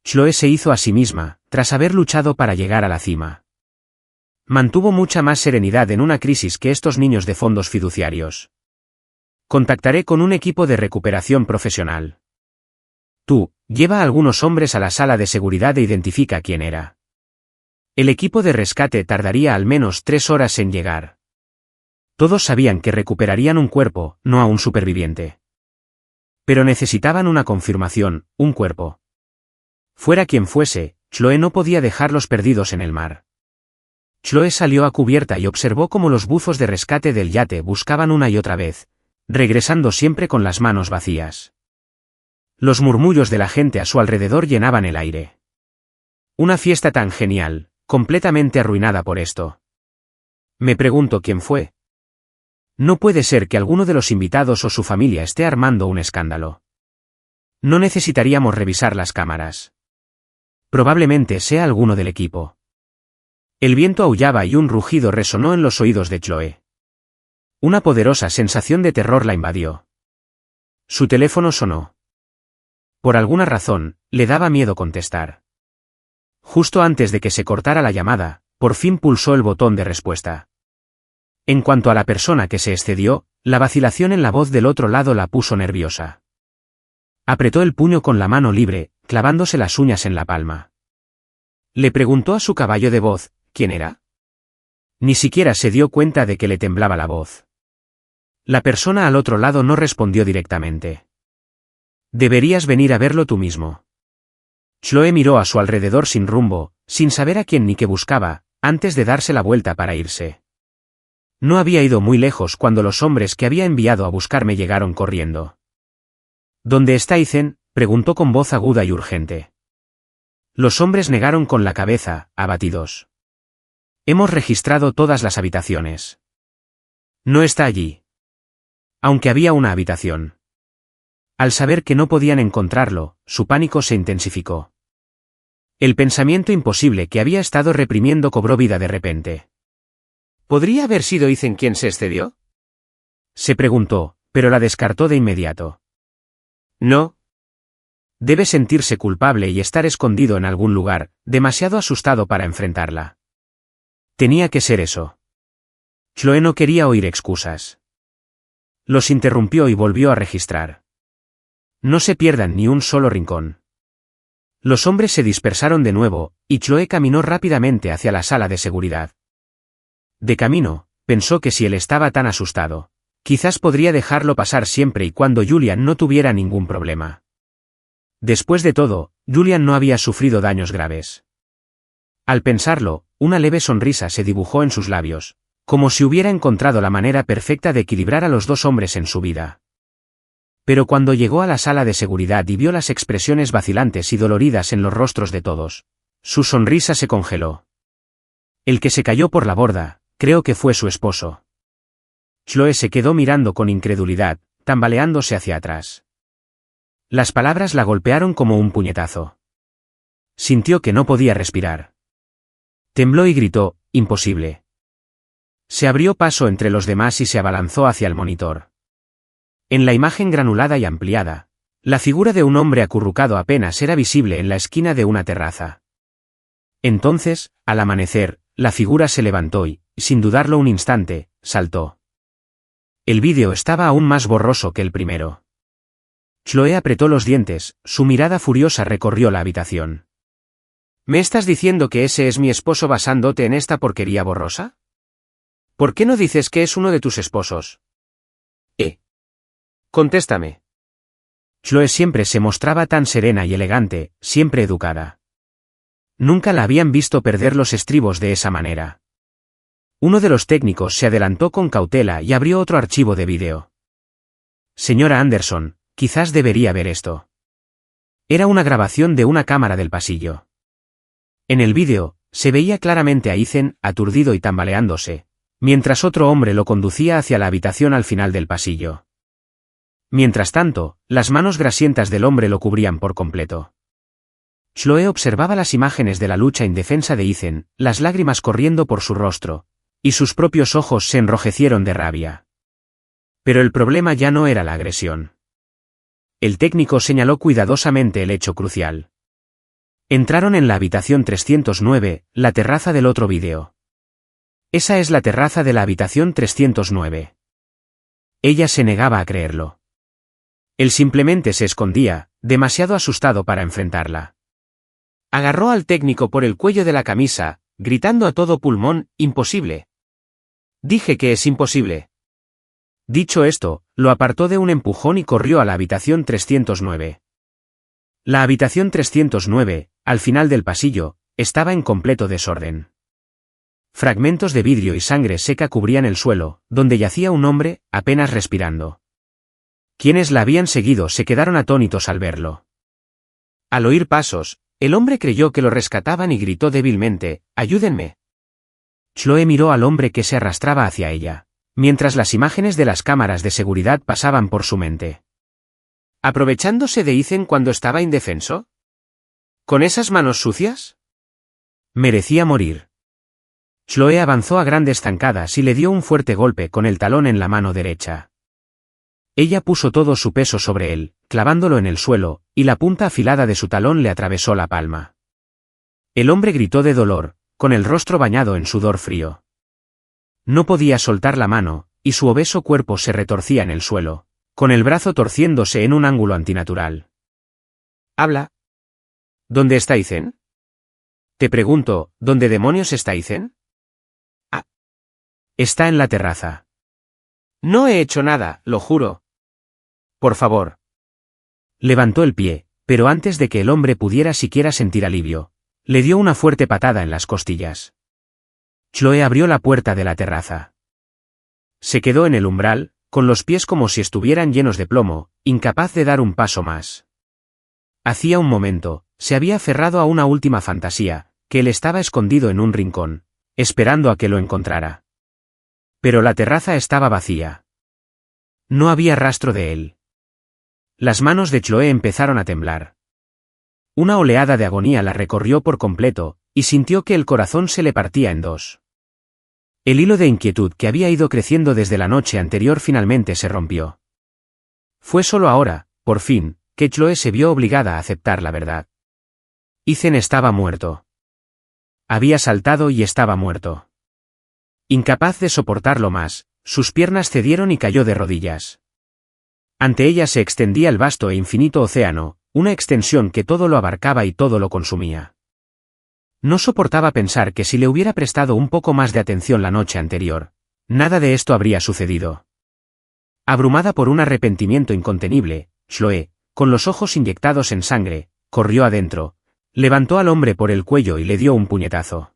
Chloe se hizo a sí misma, tras haber luchado para llegar a la cima. Mantuvo mucha más serenidad en una crisis que estos niños de fondos fiduciarios. Contactaré con un equipo de recuperación profesional. Tú, lleva a algunos hombres a la sala de seguridad e identifica quién era. El equipo de rescate tardaría al menos 3 horas en llegar. Todos sabían que recuperarían un cuerpo, no a un superviviente. Pero necesitaban una confirmación, un cuerpo. Fuera quien fuese, Chloe no podía dejarlos perdidos en el mar. Chloe salió a cubierta y observó cómo los buzos de rescate del yate buscaban una y otra vez, regresando siempre con las manos vacías. Los murmullos de la gente a su alrededor llenaban el aire. Una fiesta tan genial, completamente arruinada por esto. Me pregunto quién fue. No puede ser que alguno de los invitados o su familia esté armando un escándalo. No necesitaríamos revisar las cámaras. Probablemente sea alguno del equipo. El viento aullaba y un rugido resonó en los oídos de Chloe. Una poderosa sensación de terror la invadió. Su teléfono sonó. Por alguna razón, le daba miedo contestar. Justo antes de que se cortara la llamada, por fin pulsó el botón de respuesta. En cuanto a la persona que se excedió, la vacilación en la voz del otro lado la puso nerviosa. Apretó el puño con la mano libre, clavándose las uñas en la palma. Le preguntó a su caballo de voz, ¿quién era? Ni siquiera se dio cuenta de que le temblaba la voz. La persona al otro lado no respondió directamente. Deberías venir a verlo tú mismo. Chloe miró a su alrededor sin rumbo, sin saber a quién ni qué buscaba, antes de darse la vuelta para irse. No había ido muy lejos cuando los hombres que había enviado a buscarme llegaron corriendo. ¿Dónde está Ethan?, preguntó con voz aguda y urgente. Los hombres negaron con la cabeza, abatidos. Hemos registrado todas las habitaciones. No está allí. Aunque había una habitación. Al saber que no podían encontrarlo, su pánico se intensificó. El pensamiento imposible que había estado reprimiendo cobró vida de repente. ¿Podría haber sido Ethan quien se excedió? Se preguntó, pero la descartó de inmediato. No. Debe sentirse culpable y estar escondido en algún lugar, demasiado asustado para enfrentarla. Tenía que ser eso. Chloe no quería oír excusas. Los interrumpió y volvió a registrar. No se pierdan ni un solo rincón. Los hombres se dispersaron de nuevo, y Chloe caminó rápidamente hacia la sala de seguridad. De camino, pensó que si él estaba tan asustado, quizás podría dejarlo pasar siempre y cuando Julian no tuviera ningún problema. Después de todo, Julian no había sufrido daños graves. Al pensarlo, una leve sonrisa se dibujó en sus labios, como si hubiera encontrado la manera perfecta de equilibrar a los dos hombres en su vida. Pero cuando llegó a la sala de seguridad y vio las expresiones vacilantes y doloridas en los rostros de todos, su sonrisa se congeló. El que se cayó por la borda, creo que fue su esposo. Chloe se quedó mirando con incredulidad, tambaleándose hacia atrás. Las palabras la golpearon como un puñetazo. Sintió que no podía respirar. Tembló y gritó, imposible. Se abrió paso entre los demás y se abalanzó hacia el monitor. En la imagen granulada y ampliada, la figura de un hombre acurrucado apenas era visible en la esquina de una terraza. Entonces, al amanecer, la figura se levantó y, sin dudarlo un instante, saltó. El vídeo estaba aún más borroso que el primero. Chloe apretó los dientes, su mirada furiosa recorrió la habitación. ¿Me estás diciendo que ese es mi esposo basándote en esta porquería borrosa? ¿Por qué no dices que es uno de tus esposos? Contéstame. Chloe siempre se mostraba tan serena y elegante, siempre educada. Nunca la habían visto perder los estribos de esa manera. Uno de los técnicos se adelantó con cautela y abrió otro archivo de vídeo. Señora Anderson, quizás debería ver esto. Era una grabación de una cámara del pasillo. En el vídeo, se veía claramente a Ethan, aturdido y tambaleándose, mientras otro hombre lo conducía hacia la habitación al final del pasillo. Mientras tanto, las manos grasientas del hombre lo cubrían por completo. Chloe observaba las imágenes de la lucha indefensa de Ethan, las lágrimas corriendo por su rostro, y sus propios ojos se enrojecieron de rabia. Pero el problema ya no era la agresión. El técnico señaló cuidadosamente el hecho crucial. Entraron en la habitación 309, la terraza del otro vídeo. Esa es la terraza de la habitación 309. Ella se negaba a creerlo. Él simplemente se escondía, demasiado asustado para enfrentarla. Agarró al técnico por el cuello de la camisa, gritando a todo pulmón, «¡Imposible! Dije que es imposible». Dicho esto, lo apartó de un empujón y corrió a la habitación 309. La habitación 309, al final del pasillo, estaba en completo desorden. Fragmentos de vidrio y sangre seca cubrían el suelo, donde yacía un hombre, apenas respirando. Quienes la habían seguido se quedaron atónitos al verlo. Al oír pasos, el hombre creyó que lo rescataban y gritó débilmente, «¡Ayúdenme!». Chloe miró al hombre que se arrastraba hacia ella, mientras las imágenes de las cámaras de seguridad pasaban por su mente. ¿Aprovechándose de Ethan cuando estaba indefenso? ¿Con esas manos sucias? Merecía morir. Chloe avanzó a grandes zancadas y le dio un fuerte golpe con el talón en la mano derecha. Ella puso todo su peso sobre él, clavándolo en el suelo, y la punta afilada de su talón le atravesó la palma. El hombre gritó de dolor, con el rostro bañado en sudor frío. No podía soltar la mano, y su obeso cuerpo se retorcía en el suelo, con el brazo torciéndose en un ángulo antinatural. «Habla. ¿Dónde está Ethan?» Te pregunto, ¿dónde demonios está Ethan? Ah. Está en la terraza. No he hecho nada, lo juro. Por favor. Levantó el pie, pero antes de que el hombre pudiera siquiera sentir alivio, le dio una fuerte patada en las costillas. Chloe abrió la puerta de la terraza. Se quedó en el umbral, con los pies como si estuvieran llenos de plomo, incapaz de dar un paso más. Hacía un momento, se había aferrado a una última fantasía, que él estaba escondido en un rincón, esperando a que lo encontrara. Pero la terraza estaba vacía. No había rastro de él. Las manos de Chloe empezaron a temblar. Una oleada de agonía la recorrió por completo, y sintió que el corazón se le partía en dos. El hilo de inquietud que había ido creciendo desde la noche anterior finalmente se rompió. Fue solo ahora, por fin, que Chloe se vio obligada a aceptar la verdad. Ethan estaba muerto. Había saltado y estaba muerto. Incapaz de soportarlo más, sus piernas cedieron y cayó de rodillas. Ante ella se extendía el vasto e infinito océano, una extensión que todo lo abarcaba y todo lo consumía. No soportaba pensar que si le hubiera prestado un poco más de atención la noche anterior, nada de esto habría sucedido. Abrumada por un arrepentimiento incontenible, Chloe, con los ojos inyectados en sangre, corrió adentro, levantó al hombre por el cuello y le dio un puñetazo.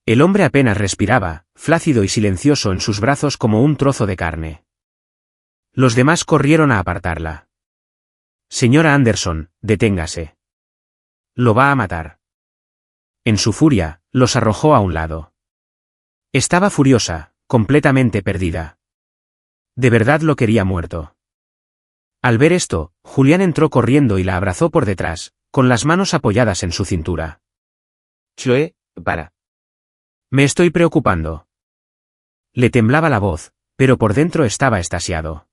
El hombre apenas respiraba, flácido y silencioso en sus brazos como un trozo de carne. Los demás corrieron a apartarla. Señora Anderson, deténgase. Lo va a matar. En su furia, los arrojó a un lado. Estaba furiosa, completamente perdida. De verdad lo quería muerto. Al ver esto, Julián entró corriendo y la abrazó por detrás, con las manos apoyadas en su cintura. Chloe, para. Me estoy preocupando. Le temblaba la voz, pero por dentro estaba extasiado.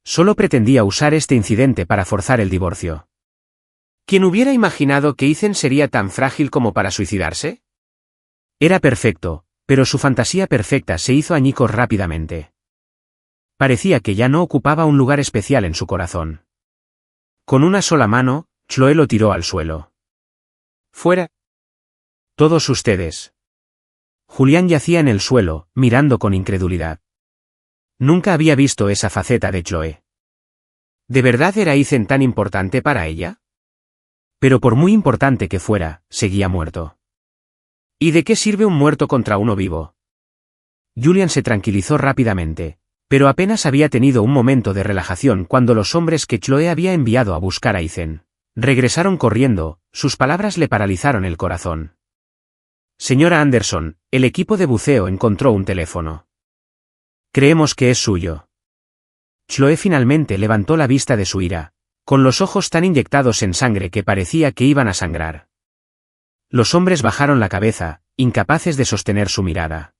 Solo pretendía usar este incidente para forzar el divorcio. ¿Quién hubiera imaginado que Ethan sería tan frágil como para suicidarse? Era perfecto, pero su fantasía perfecta se hizo añicos rápidamente. Parecía que ya no ocupaba un lugar especial en su corazón. Con una sola mano, Chloe lo tiró al suelo. Fuera. Todos ustedes. Julián yacía en el suelo, mirando con incredulidad. Nunca había visto esa faceta de Chloe. ¿De verdad era Ethan tan importante para ella? Pero por muy importante que fuera, seguía muerto. ¿Y de qué sirve un muerto contra uno vivo? Julián se tranquilizó rápidamente, pero apenas había tenido un momento de relajación cuando los hombres que Chloe había enviado a buscar a Ethan regresaron corriendo. Sus palabras le paralizaron el corazón. Señora Anderson, el equipo de buceo encontró un teléfono. Creemos que es suyo. Chloe finalmente levantó la vista de su ira, con los ojos tan inyectados en sangre que parecía que iban a sangrar. Los hombres bajaron la cabeza, incapaces de sostener su mirada.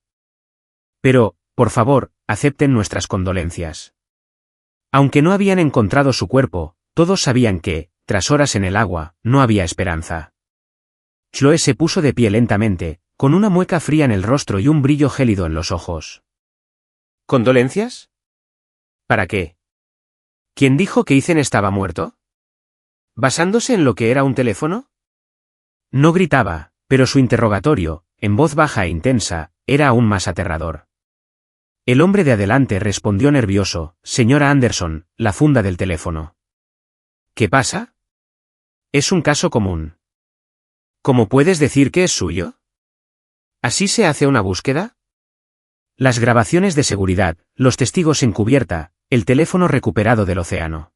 Pero, por favor, acepten nuestras condolencias. Aunque no habían encontrado su cuerpo, todos sabían que, tras horas en el agua, no había esperanza. Chloe se puso de pie lentamente, con una mueca fría en el rostro y un brillo gélido en los ojos. ¿Condolencias? ¿Para qué? ¿Quién dijo que Ethan estaba muerto? ¿Basándose en lo que era un teléfono? No gritaba, pero su interrogatorio, en voz baja e intensa, era aún más aterrador. El hombre de adelante respondió nervioso: Señora Anderson, la funda del teléfono. ¿Qué pasa? Es un caso común. ¿Cómo puedes decir que es suyo? ¿Así se hace una búsqueda? Las grabaciones de seguridad, los testigos en cubierta, el teléfono recuperado del océano.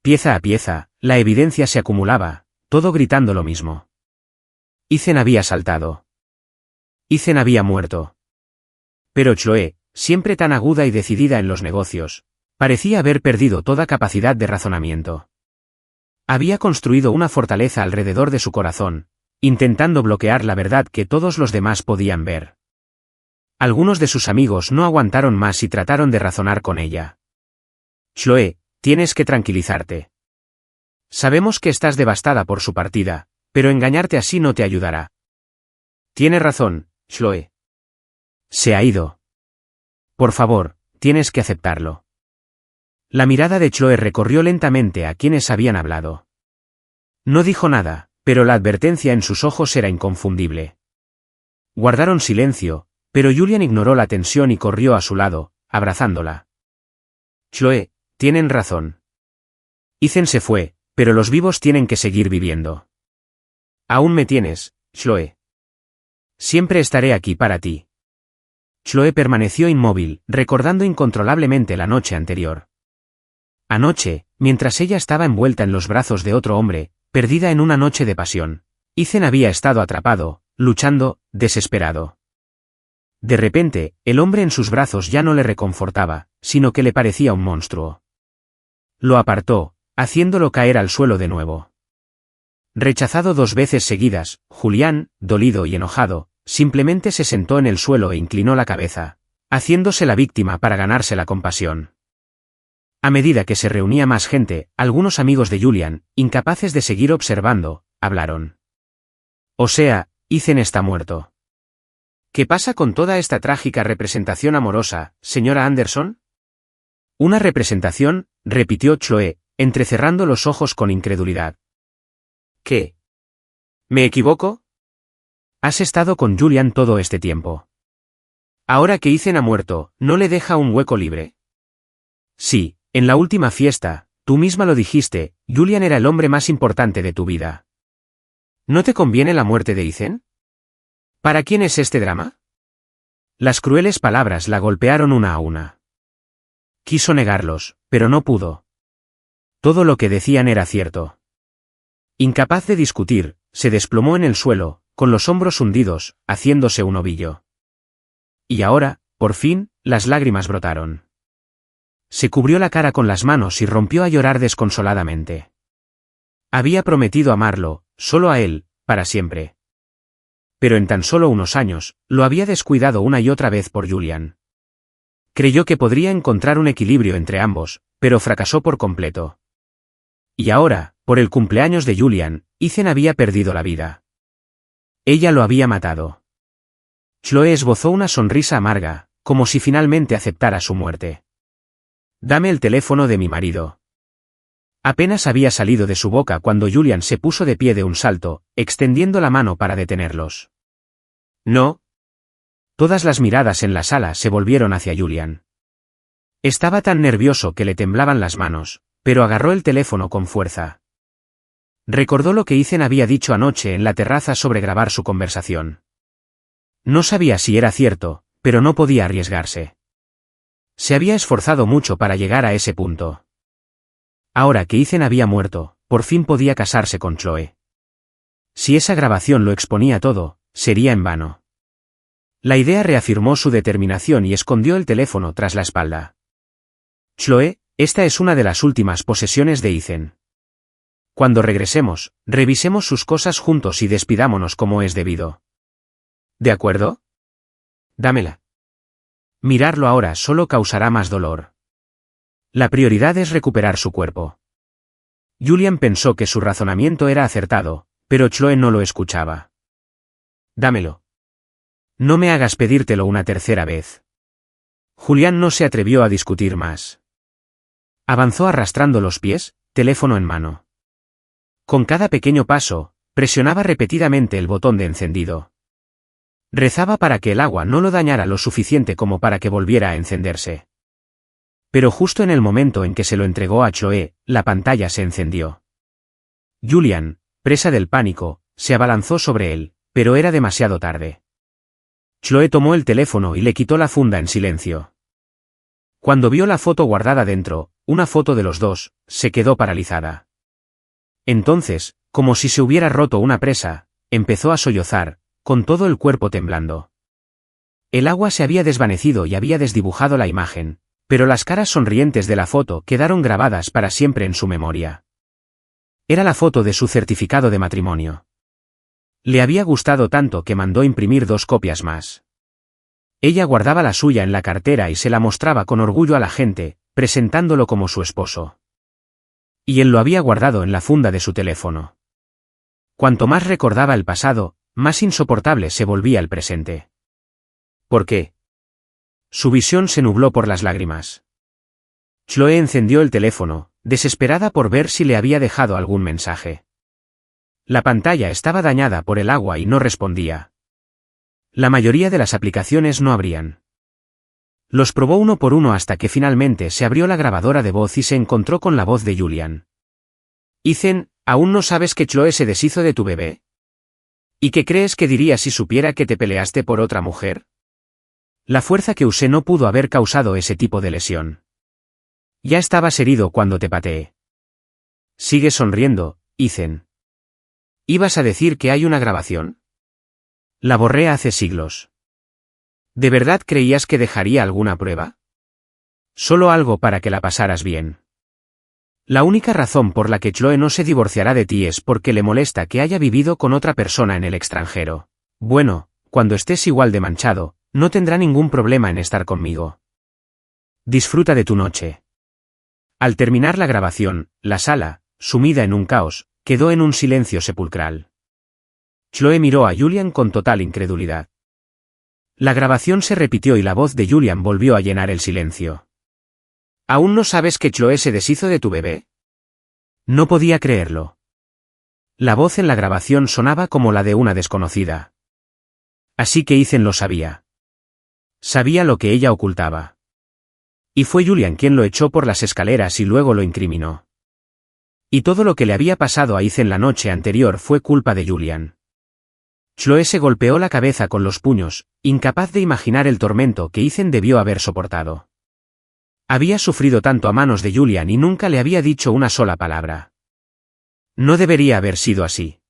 Pieza a pieza, la evidencia se acumulaba, todo gritando lo mismo. Ethan había saltado. Ethan había muerto. Pero Chloe, siempre tan aguda y decidida en los negocios, parecía haber perdido toda capacidad de razonamiento. Había construido una fortaleza alrededor de su corazón, intentando bloquear la verdad que todos los demás podían ver. Algunos de sus amigos no aguantaron más y trataron de razonar con ella. Chloe, tienes que tranquilizarte. Sabemos que estás devastada por su partida, pero engañarte así no te ayudará. Tiene razón, Chloe. Se ha ido. Por favor, tienes que aceptarlo. La mirada de Chloe recorrió lentamente a quienes habían hablado. No dijo nada, pero la advertencia en sus ojos era inconfundible. Guardaron silencio, pero Julián ignoró la tensión y corrió a su lado, abrazándola. Chloe, tienen razón. Ethan se fue, pero los vivos tienen que seguir viviendo. Aún me tienes, Chloe. Siempre estaré aquí para ti. Chloe permaneció inmóvil, recordando incontrolablemente la noche anterior. Anoche, mientras ella estaba envuelta en los brazos de otro hombre, perdida en una noche de pasión, Ethan había estado atrapado, luchando, desesperado. De repente, el hombre en sus brazos ya no le reconfortaba, sino que le parecía un monstruo. Lo apartó, haciéndolo caer al suelo de nuevo. Rechazado 2 veces seguidas, Julián, dolido y enojado, simplemente se sentó en el suelo e inclinó la cabeza, haciéndose la víctima para ganarse la compasión. A medida que se reunía más gente, algunos amigos de Julián, incapaces de seguir observando, hablaron. O sea, Ethan está muerto. ¿Qué pasa con toda esta trágica representación amorosa, señora Anderson? Una representación, repitió Chloe, entrecerrando los ojos con incredulidad. ¿Qué? ¿Me equivoco? Has estado con Julián todo este tiempo. Ahora que Ethan ha muerto, ¿no le deja un hueco libre? Sí, en la última fiesta, tú misma lo dijiste, Julián era el hombre más importante de tu vida. ¿No te conviene la muerte de Ethan? ¿Para quién es este drama? Las crueles palabras la golpearon una a una. Quiso negarlos, pero no pudo. Todo lo que decían era cierto. Incapaz de discutir, se desplomó en el suelo, con los hombros hundidos, haciéndose un ovillo. Y ahora, por fin, las lágrimas brotaron. Se cubrió la cara con las manos y rompió a llorar desconsoladamente. Había prometido amarlo, solo a él, para siempre. Pero en tan solo unos años, lo había descuidado una y otra vez por Julian. Creyó que podría encontrar un equilibrio entre ambos, pero fracasó por completo. Y ahora, por el cumpleaños de Julian, Ethan había perdido la vida. Ella lo había matado. Chloe esbozó una sonrisa amarga, como si finalmente aceptara su muerte. «Dame el teléfono de mi marido». Apenas había salido de su boca cuando Julian se puso de pie de un salto, extendiendo la mano para detenerlos. «No». Todas las miradas en la sala se volvieron hacia Julian. Estaba tan nervioso que le temblaban las manos, pero agarró el teléfono con fuerza. Recordó lo que Ethan había dicho anoche en la terraza sobre grabar su conversación. No sabía si era cierto, pero no podía arriesgarse. Se había esforzado mucho para llegar a ese punto. Ahora que Ethan había muerto, por fin podía casarse con Chloe. Si esa grabación lo exponía todo, sería en vano. La idea reafirmó su determinación y escondió el teléfono tras la espalda. «Chloe, esta es una de las últimas posesiones de Ethan. Cuando regresemos, revisemos sus cosas juntos y despidámonos como es debido. ¿De acuerdo? Dámela». Mirarlo ahora solo causará más dolor. La prioridad es recuperar su cuerpo. Julian pensó que su razonamiento era acertado, pero Chloe no lo escuchaba. «Dámelo. No me hagas pedírtelo una tercera vez». Julián no se atrevió a discutir más. Avanzó arrastrando los pies, teléfono en mano. Con cada pequeño paso, presionaba repetidamente el botón de encendido. Rezaba para que el agua no lo dañara lo suficiente como para que volviera a encenderse. Pero justo en el momento en que se lo entregó a Chloe, la pantalla se encendió. Julian, presa del pánico, se abalanzó sobre él, pero era demasiado tarde. Chloe tomó el teléfono y le quitó la funda en silencio. Cuando vio la foto guardada dentro, una foto de los dos, se quedó paralizada. Entonces, como si se hubiera roto una presa, empezó a sollozar, con todo el cuerpo temblando. El agua se había desvanecido y había desdibujado la imagen, pero las caras sonrientes de la foto quedaron grabadas para siempre en su memoria. Era la foto de su certificado de matrimonio. Le había gustado tanto que mandó imprimir 2 copias más. Ella guardaba la suya en la cartera y se la mostraba con orgullo a la gente, presentándolo como su esposo. Y él lo había guardado en la funda de su teléfono. Cuanto más recordaba el pasado, más insoportable se volvía el presente. ¿Por qué? Su visión se nubló por las lágrimas. Chloe encendió el teléfono, desesperada por ver si le había dejado algún mensaje. La pantalla estaba dañada por el agua y no respondía. La mayoría de las aplicaciones no abrían. Los probó uno por uno hasta que finalmente se abrió la grabadora de voz y se encontró con la voz de Julian. «Ethan, ¿aún no sabes que Chloe se deshizo de tu bebé? ¿Y qué crees que diría si supiera que te peleaste por otra mujer? La fuerza que usé no pudo haber causado ese tipo de lesión. Ya estabas herido cuando te pateé». «Sigue sonriendo, Ethan. ¿Ibas a decir que hay una grabación? La borré hace siglos. ¿De verdad creías que dejaría alguna prueba? Solo algo para que la pasaras bien. La única razón por la que Chloe no se divorciará de ti es porque le molesta que haya vivido con otra persona en el extranjero. Bueno, cuando estés igual de manchado, no tendrá ningún problema en estar conmigo. Disfruta de tu noche». Al terminar la grabación, la sala, sumida en un caos, quedó en un silencio sepulcral. Chloe miró a Julian con total incredulidad. La grabación se repitió y la voz de Julian volvió a llenar el silencio. «¿Aún no sabes que Chloe se deshizo de tu bebé?» No podía creerlo. La voz en la grabación sonaba como la de una desconocida. Así que Ethan lo sabía. Sabía lo que ella ocultaba. Y fue Julian quien lo echó por las escaleras y luego lo incriminó. Y todo lo que le había pasado a Ethan la noche anterior fue culpa de Julian. Chloe se golpeó la cabeza con los puños, incapaz de imaginar el tormento que Ethan debió haber soportado. Había sufrido tanto a manos de Julian y nunca le había dicho una sola palabra. No debería haber sido así.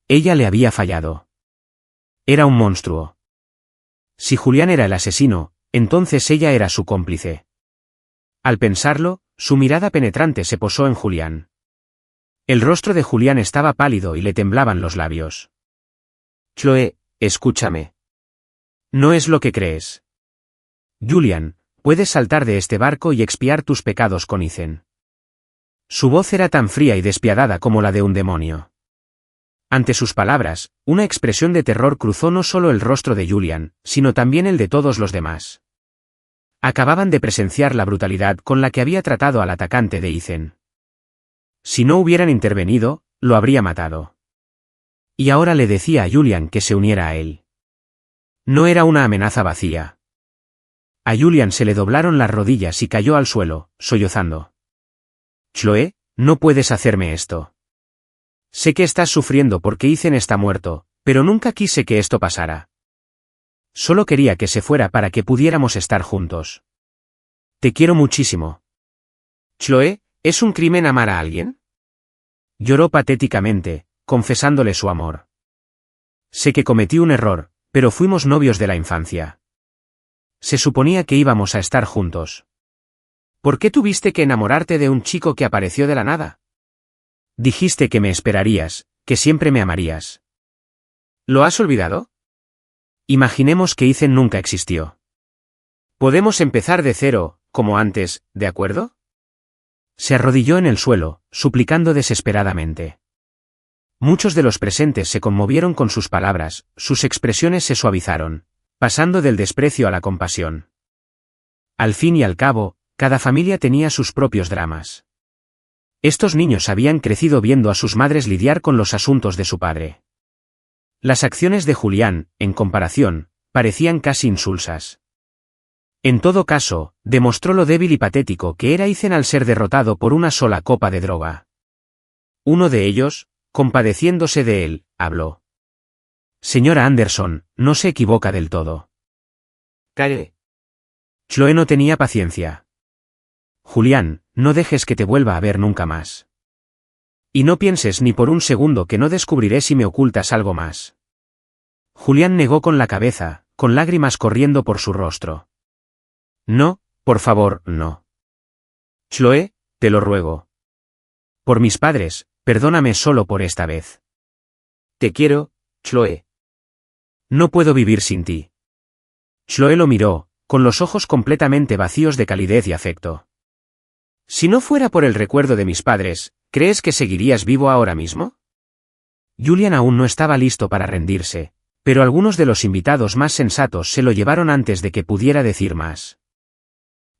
Ella le había fallado. Era un monstruo. Si Julian era el asesino, entonces ella era su cómplice. Al pensarlo, su mirada penetrante se posó en Julián. El rostro de Julián estaba pálido y le temblaban los labios. Chloe, escúchame. No es lo que crees. Julián, puedes saltar de este barco y expiar tus pecados con Ethan. Su voz era tan fría y despiadada como la de un demonio. Ante sus palabras, una expresión de terror cruzó no solo el rostro de Julián, sino también el de todos los demás. Acababan de presenciar la brutalidad con la que había tratado al atacante de Ethan. Si no hubieran intervenido, lo habría matado. Y ahora le decía a Julián que se uniera a él. No era una amenaza vacía. A Julián se le doblaron las rodillas y cayó al suelo, sollozando. Chloe, no puedes hacerme esto. Sé que estás sufriendo porque Ethan está muerto, pero nunca quise que esto pasara. Solo quería que se fuera para que pudiéramos estar juntos. Te quiero muchísimo. Chloe, ¿es un crimen amar a alguien? Lloró patéticamente, confesándole su amor. Sé que cometí un error, pero fuimos novios de la infancia. Se suponía que íbamos a estar juntos. ¿Por qué tuviste que enamorarte de un chico que apareció de la nada? Dijiste que me esperarías, que siempre me amarías. ¿Lo has olvidado? Imaginemos que Ethan nunca existió. Podemos empezar de cero, como antes, ¿de acuerdo? Se arrodilló en el suelo, suplicando desesperadamente. Muchos de los presentes se conmovieron con sus palabras, sus expresiones se suavizaron, pasando del desprecio a la compasión. Al fin y al cabo, cada familia tenía sus propios dramas. Estos niños habían crecido viendo a sus madres lidiar con los asuntos de su padre. Las acciones de Julián, en comparación, parecían casi insulsas. En todo caso, demostró lo débil y patético que era Ethan al ser derrotado por una sola copa de droga. Uno de ellos, compadeciéndose de él, habló. Señora Anderson, no se equivoca del todo. Calle. Chloe no tenía paciencia. Julián, no dejes que te vuelva a ver nunca más. Y no pienses ni por un segundo que no descubriré si me ocultas algo más. Julián negó con la cabeza, con lágrimas corriendo por su rostro. No, por favor, no. Chloe, te lo ruego. Por mis padres, perdóname solo por esta vez. Te quiero, Chloe. No puedo vivir sin ti. Chloe lo miró, con los ojos completamente vacíos de calidez y afecto. Si no fuera por el recuerdo de mis padres, ¿crees que seguirías vivo ahora mismo? Julián aún no estaba listo para rendirse, pero algunos de los invitados más sensatos se lo llevaron antes de que pudiera decir más.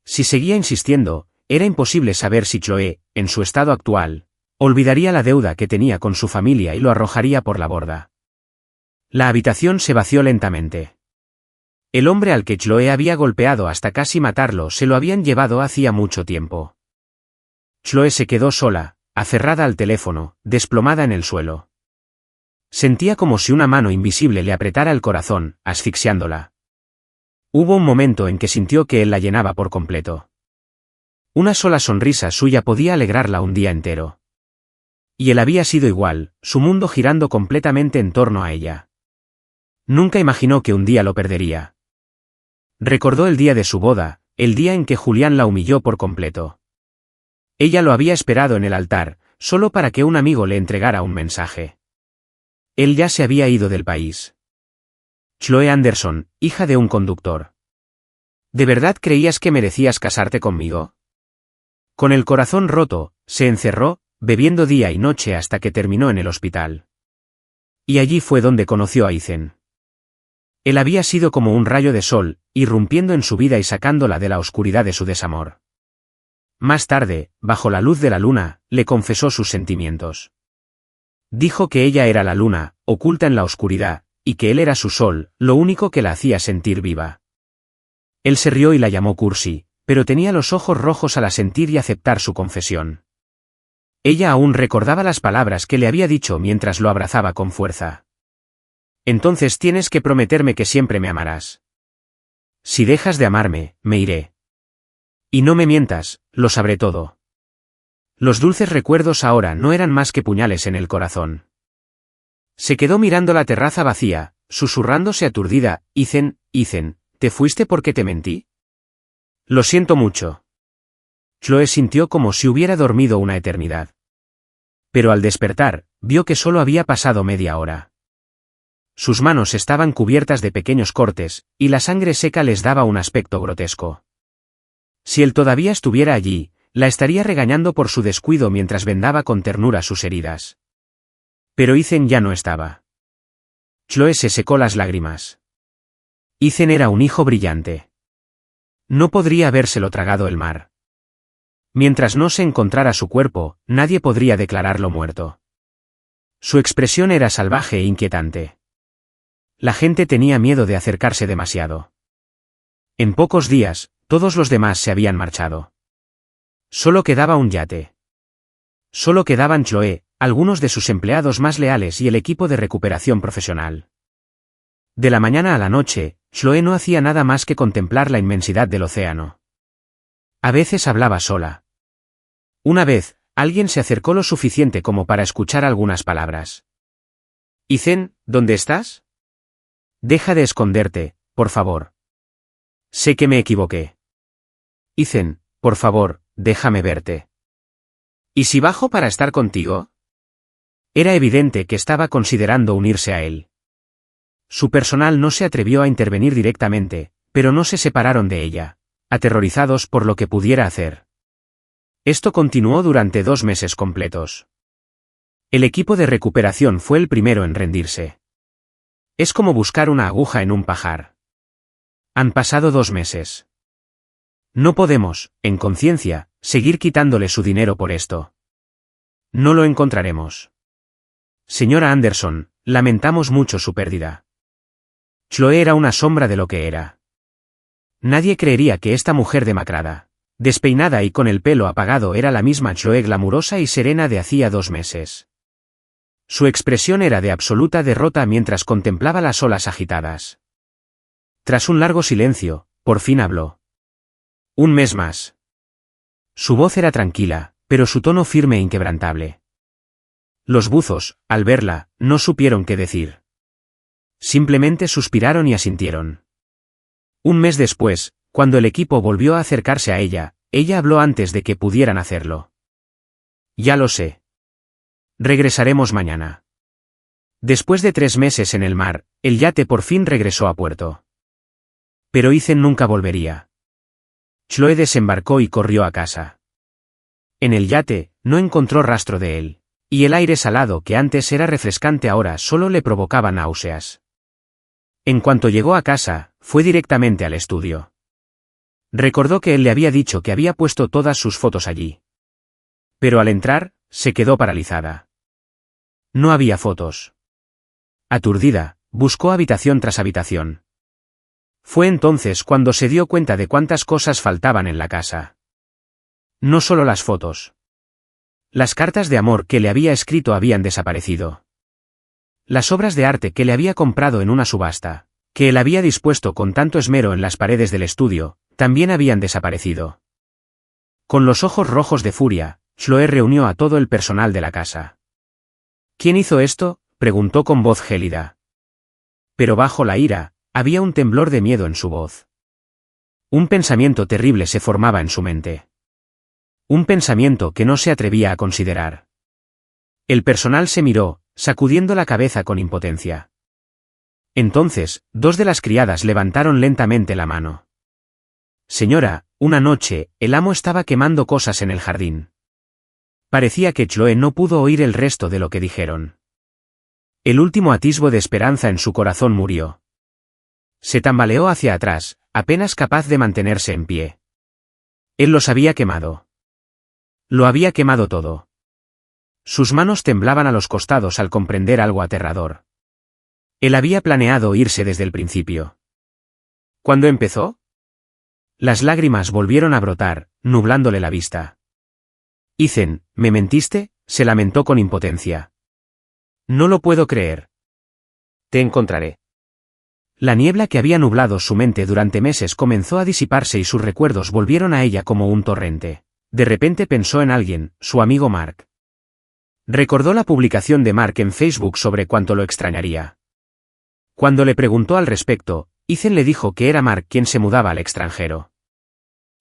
Si seguía insistiendo, era imposible saber si Chloe, en su estado actual, olvidaría la deuda que tenía con su familia y lo arrojaría por la borda. La habitación se vació lentamente. El hombre al que Chloe había golpeado hasta casi matarlo se lo habían llevado hacía mucho tiempo. Chloe se quedó sola, aferrada al teléfono, desplomada en el suelo. Sentía como si una mano invisible le apretara el corazón, asfixiándola. Hubo un momento en que sintió que él la llenaba por completo. Una sola sonrisa suya podía alegrarla un día entero. Y él había sido igual, su mundo girando completamente en torno a ella. Nunca imaginó que un día lo perdería. Recordó el día de su boda, el día en que Julián la humilló por completo. Ella lo había esperado en el altar, solo para que un amigo le entregara un mensaje. Él ya se había ido del país. Chloe Anderson, hija de un conductor. ¿De verdad creías que merecías casarte conmigo? Con el corazón roto, se encerró, bebiendo día y noche hasta que terminó en el hospital. Y allí fue donde conoció a Ethan. Él había sido como un rayo de sol, irrumpiendo en su vida y sacándola de la oscuridad de su desamor. Más tarde, bajo la luz de la luna, le confesó sus sentimientos. Dijo que ella era la luna, oculta en la oscuridad, y que él era su sol, lo único que la hacía sentir viva. Él se rió y la llamó Cursi, pero tenía los ojos rojos al asentir y aceptar su confesión. Ella aún recordaba las palabras que le había dicho mientras lo abrazaba con fuerza. Entonces tienes que prometerme que siempre me amarás. Si dejas de amarme, me iré. Y no me mientas, lo sabré todo. Los dulces recuerdos ahora no eran más que puñales en el corazón. Se quedó mirando la terraza vacía, susurrándose aturdida, Ethan, ¿te fuiste porque te mentí? Lo siento mucho. Chloe sintió como si hubiera dormido una eternidad. Pero al despertar, vio que solo había pasado media hora. Sus manos estaban cubiertas de pequeños cortes, y la sangre seca les daba un aspecto grotesco. Si él todavía estuviera allí, la estaría regañando por su descuido mientras vendaba con ternura sus heridas. Pero Ethan ya no estaba. Chloe se secó las lágrimas. Ethan era un hijo brillante. No podría habérselo tragado el mar. Mientras no se encontrara su cuerpo, nadie podría declararlo muerto. Su expresión era salvaje e inquietante. La gente tenía miedo de acercarse demasiado. En pocos días, todos los demás se habían marchado. Solo quedaba un yate. Solo quedaban Chloe, algunos de sus empleados más leales y el equipo de recuperación profesional. De la mañana a la noche, Chloe no hacía nada más que contemplar la inmensidad del océano. A veces hablaba sola. Una vez, alguien se acercó lo suficiente como para escuchar algunas palabras. «Ethan, ¿dónde estás? Deja de esconderte, por favor. Sé que me equivoqué. Ethan, por favor, déjame verte. ¿Y si bajo para estar contigo?» Era evidente que estaba considerando unirse a él. Su personal no se atrevió a intervenir directamente, pero no se separaron de ella, aterrorizados por lo que pudiera hacer. Esto continuó durante 2 meses completos. El equipo de recuperación fue el primero en rendirse. Es como buscar una aguja en un pajar. Han pasado 2 meses. No podemos, en conciencia, seguir quitándole su dinero por esto. No lo encontraremos. Señora Anderson, lamentamos mucho su pérdida. Chloe era una sombra de lo que era. Nadie creería que esta mujer demacrada, despeinada y con el pelo apagado era la misma Chloe glamurosa y serena de hacía 2 meses. Su expresión era de absoluta derrota mientras contemplaba las olas agitadas. Tras un largo silencio, por fin habló. 1 mes más. Su voz era tranquila, pero su tono firme e inquebrantable. Los buzos, al verla, no supieron qué decir. Simplemente suspiraron y asintieron. 1 mes después, cuando el equipo volvió a acercarse a ella habló antes de que pudieran hacerlo. Ya lo sé. Regresaremos mañana. Después de 3 meses en el mar, el yate por fin regresó a puerto. Pero Ethan nunca volvería. Chloe desembarcó y corrió a casa. En el yate, no encontró rastro de él, y el aire salado que antes era refrescante ahora solo le provocaba náuseas. En cuanto llegó a casa, fue directamente al estudio. Recordó que él le había dicho que había puesto todas sus fotos allí. Pero al entrar, se quedó paralizada. No había fotos. Aturdida, buscó habitación tras habitación. Fue entonces cuando se dio cuenta de cuántas cosas faltaban en la casa. No solo las fotos. Las cartas de amor que le había escrito habían desaparecido. Las obras de arte que le había comprado en una subasta, que él había dispuesto con tanto esmero en las paredes del estudio, también habían desaparecido. Con los ojos rojos de furia, Chloe reunió a todo el personal de la casa. ¿Quién hizo esto?, preguntó con voz gélida. Pero bajo la ira, había un temblor de miedo en su voz. Un pensamiento terrible se formaba en su mente. Un pensamiento que no se atrevía a considerar. El personal se miró, sacudiendo la cabeza con impotencia. Entonces, 2 de las criadas levantaron lentamente la mano. Señora, una noche, el amo estaba quemando cosas en el jardín. Parecía que Chloe no pudo oír el resto de lo que dijeron. El último atisbo de esperanza en su corazón murió. Se tambaleó hacia atrás, apenas capaz de mantenerse en pie. Él los había quemado. Lo había quemado todo. Sus manos temblaban a los costados al comprender algo aterrador. Él había planeado irse desde el principio. ¿Cuándo empezó? Las lágrimas volvieron a brotar, nublándole la vista. Ethan, ¿me mentiste?, se lamentó con impotencia. No lo puedo creer. Te encontraré. La niebla que había nublado su mente durante meses comenzó a disiparse y sus recuerdos volvieron a ella como un torrente. De repente pensó en alguien, su amigo Mark. Recordó la publicación de Mark en Facebook sobre cuánto lo extrañaría. Cuando le preguntó al respecto, Ethan le dijo que era Mark quien se mudaba al extranjero.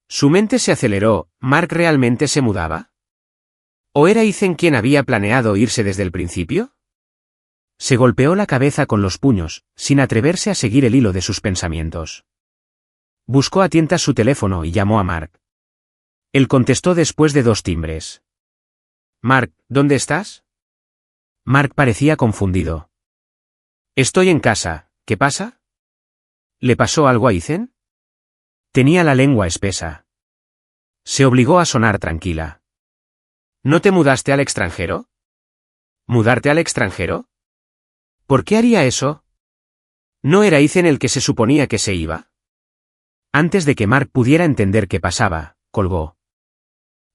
Su mente se aceleró. ¿Mark realmente se mudaba? ¿O era Ethan quien había planeado irse desde el principio? Se golpeó la cabeza con los puños, sin atreverse a seguir el hilo de sus pensamientos. Buscó a tientas su teléfono y llamó a Mark. Él contestó después de 2 timbres. Mark, ¿dónde estás? Mark parecía confundido. Estoy en casa, ¿qué pasa? ¿Le pasó algo a Ethan? Tenía la lengua espesa. Se obligó a sonar tranquila. ¿No te mudaste al extranjero? ¿Mudarte al extranjero? ¿Por qué haría eso? ¿No era Ethan el que se suponía que se iba? Antes de que Mark pudiera entender qué pasaba, colgó.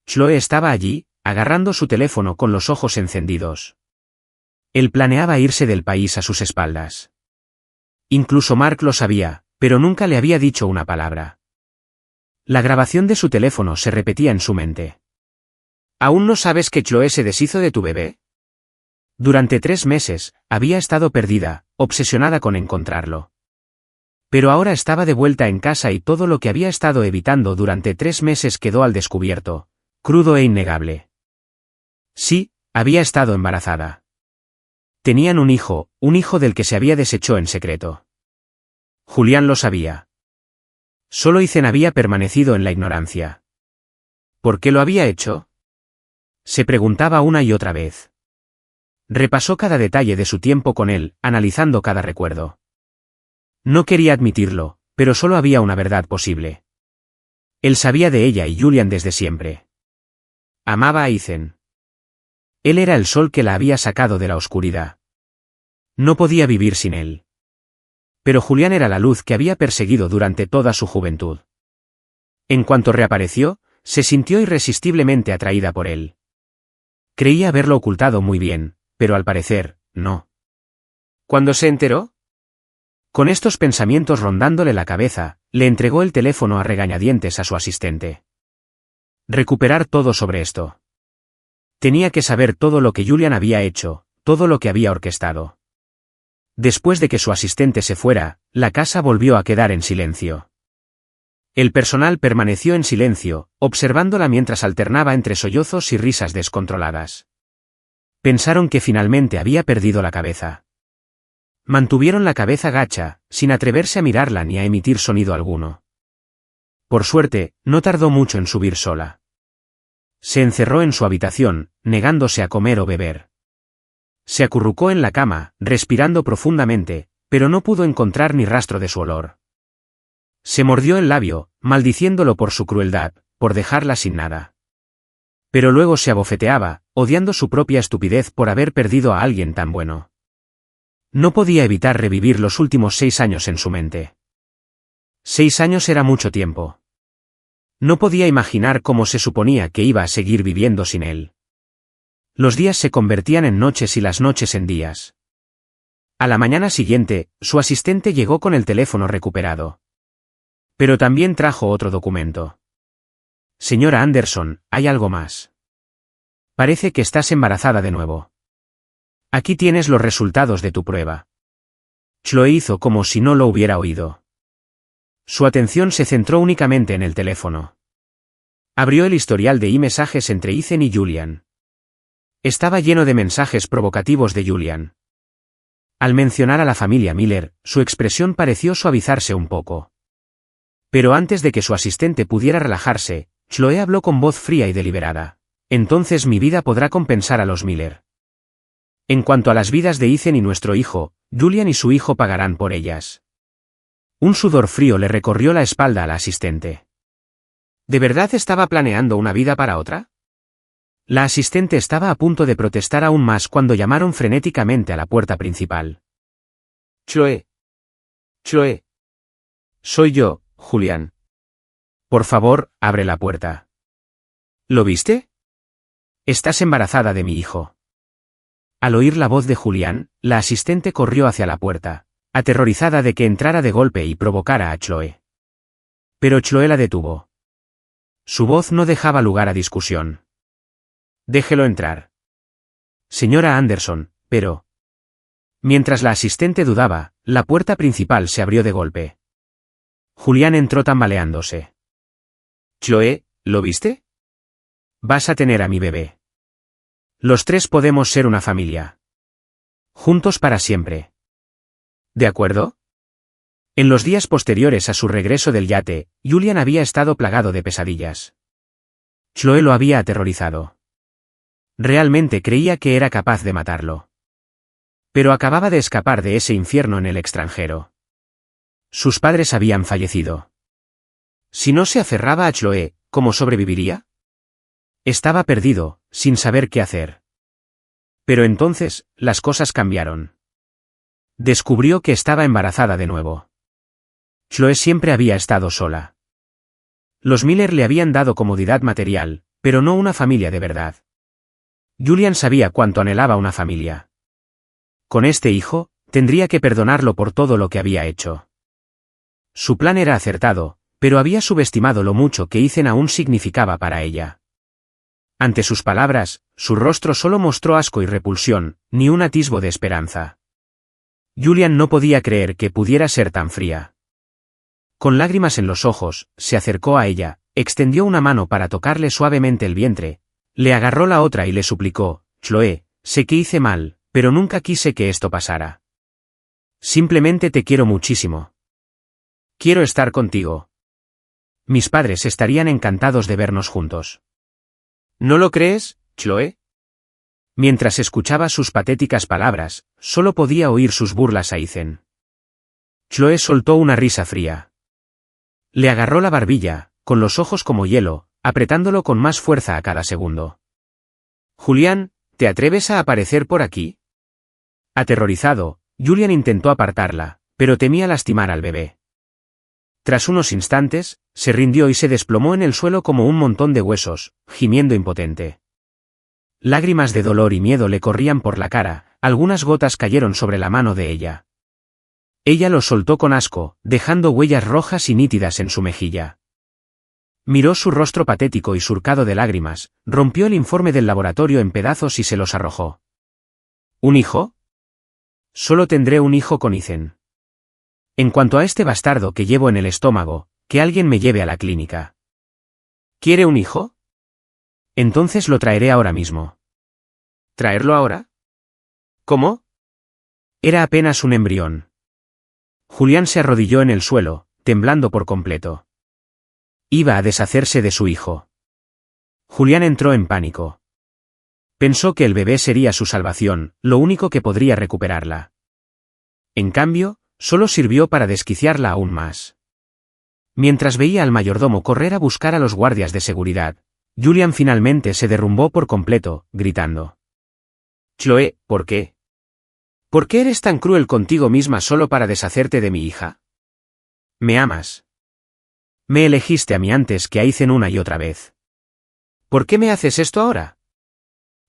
Chloe estaba allí, agarrando su teléfono con los ojos encendidos. Él planeaba irse del país a sus espaldas. Incluso Mark lo sabía, pero nunca le había dicho una palabra. La grabación de su teléfono se repetía en su mente. ¿Aún no sabes que Chloe se deshizo de tu bebé? Durante 3 meses, había estado perdida, obsesionada con encontrarlo. Pero ahora estaba de vuelta en casa y todo lo que había estado evitando durante 3 meses quedó al descubierto, crudo e innegable. Sí, había estado embarazada. Tenían un hijo del que se había deshecho en secreto. Julián lo sabía. Solo Ethan había permanecido en la ignorancia. ¿Por qué lo había hecho? Se preguntaba una y otra vez. Repasó cada detalle de su tiempo con él, analizando cada recuerdo. No quería admitirlo, pero solo había una verdad posible. Él sabía de ella y Julian desde siempre. Amaba a Ethan. Él era el sol que la había sacado de la oscuridad. No podía vivir sin él. Pero Julián era la luz que había perseguido durante toda su juventud. En cuanto reapareció, se sintió irresistiblemente atraída por él. Creía haberlo ocultado muy bien, pero al parecer, no. ¿Cuándo se enteró? Con estos pensamientos rondándole la cabeza, le entregó el teléfono a regañadientes a su asistente. Recuperar todo sobre esto. Tenía que saber todo lo que Julian había hecho, todo lo que había orquestado. Después de que su asistente se fuera, la casa volvió a quedar en silencio. El personal permaneció en silencio, observándola mientras alternaba entre sollozos y risas descontroladas. Pensaron que finalmente había perdido la cabeza. Mantuvieron la cabeza gacha, sin atreverse a mirarla ni a emitir sonido alguno. Por suerte, no tardó mucho en subir sola. Se encerró en su habitación, negándose a comer o beber. Se acurrucó en la cama, respirando profundamente, pero no pudo encontrar ni rastro de su olor. Se mordió el labio, maldiciéndolo por su crueldad, por dejarla sin nada. Pero luego se abofeteaba, odiando su propia estupidez por haber perdido a alguien tan bueno. No podía evitar revivir los últimos 6 años en su mente. 6 años era mucho tiempo. No podía imaginar cómo se suponía que iba a seguir viviendo sin él. Los días se convertían en noches y las noches en días. A la mañana siguiente, su asistente llegó con el teléfono recuperado. Pero también trajo otro documento. Señora Anderson, hay algo más. Parece que estás embarazada de nuevo. Aquí tienes los resultados de tu prueba. Chloe hizo como si no lo hubiera oído. Su atención se centró únicamente en el teléfono. Abrió el historial de mensajes entre Ethan y Julian. Estaba lleno de mensajes provocativos de Julian. Al mencionar a la familia Miller, su expresión pareció suavizarse un poco. Pero antes de que su asistente pudiera relajarse, Chloe habló con voz fría y deliberada. Entonces mi vida podrá compensar a los Miller. En cuanto a las vidas de Ethan y nuestro hijo, Julian y su hijo pagarán por ellas. Un sudor frío le recorrió la espalda a la asistente. ¿De verdad estaba planeando una vida para otra? La asistente estaba a punto de protestar aún más cuando llamaron frenéticamente a la puerta principal. Chloe. Chloe. Soy yo, Julián. Por favor, abre la puerta. ¿Lo viste? Estás embarazada de mi hijo. Al oír la voz de Julián, la asistente corrió hacia la puerta, aterrorizada de que entrara de golpe y provocara a Chloe. Pero Chloe la detuvo. Su voz no dejaba lugar a discusión. Déjelo entrar. Señora Anderson, pero... Mientras la asistente dudaba, la puerta principal se abrió de golpe. Julián entró tambaleándose. Chloe, ¿lo viste? Vas a tener a mi bebé. Los tres podemos ser una familia. Juntos para siempre. ¿De acuerdo? En los días posteriores a su regreso del yate, Julian había estado plagado de pesadillas. Chloe lo había aterrorizado. Realmente creía que era capaz de matarlo. Pero acababa de escapar de ese infierno en el extranjero. Sus padres habían fallecido. Si no se aferraba a Chloe, ¿cómo sobreviviría? Estaba perdido, sin saber qué hacer. Pero entonces, las cosas cambiaron. Descubrió que estaba embarazada de nuevo. Chloe siempre había estado sola. Los Miller le habían dado comodidad material, pero no una familia de verdad. Julian sabía cuánto anhelaba una familia. Con este hijo, tendría que perdonarlo por todo lo que había hecho. Su plan era acertado, pero había subestimado lo mucho que Ethan aún significaba para ella. Ante sus palabras, su rostro solo mostró asco y repulsión, ni un atisbo de esperanza. Julian no podía creer que pudiera ser tan fría. Con lágrimas en los ojos, se acercó a ella, extendió una mano para tocarle suavemente el vientre, le agarró la otra y le suplicó: Chloe, sé que hice mal, pero nunca quise que esto pasara. Simplemente te quiero muchísimo. Quiero estar contigo. Mis padres estarían encantados de vernos juntos. ¿No lo crees, Chloe? Mientras escuchaba sus patéticas palabras, solo podía oír sus burlas a Ethan. Chloe soltó una risa fría. Le agarró la barbilla, con los ojos como hielo, apretándolo con más fuerza a cada segundo. Julian, ¿te atreves a aparecer por aquí? Aterrorizado, Julian intentó apartarla, pero temía lastimar al bebé. Tras unos instantes, se rindió y se desplomó en el suelo como un montón de huesos, gimiendo impotente. Lágrimas de dolor y miedo le corrían por la cara, algunas gotas cayeron sobre la mano de ella. Ella lo soltó con asco, dejando huellas rojas y nítidas en su mejilla. Miró su rostro patético y surcado de lágrimas, rompió el informe del laboratorio en pedazos y se los arrojó. ¿Un hijo? Solo tendré un hijo con Ethan. En cuanto a este bastardo que llevo en el estómago, que alguien me lleve a la clínica. ¿Quiere un hijo? Entonces lo traeré ahora mismo. ¿Traerlo ahora? ¿Cómo? Era apenas un embrión. Julián se arrodilló en el suelo, temblando por completo. Iba a deshacerse de su hijo. Julián entró en pánico. Pensó que el bebé sería su salvación, lo único que podría recuperarla. En cambio, solo sirvió para desquiciarla aún más. Mientras veía al mayordomo correr a buscar a los guardias de seguridad, Julian finalmente se derrumbó por completo, gritando: Chloe, ¿por qué? ¿Por qué eres tan cruel contigo misma solo para deshacerte de mi hija? ¿Me amas? Me elegiste a mí antes que a Ethan una y otra vez. ¿Por qué me haces esto ahora?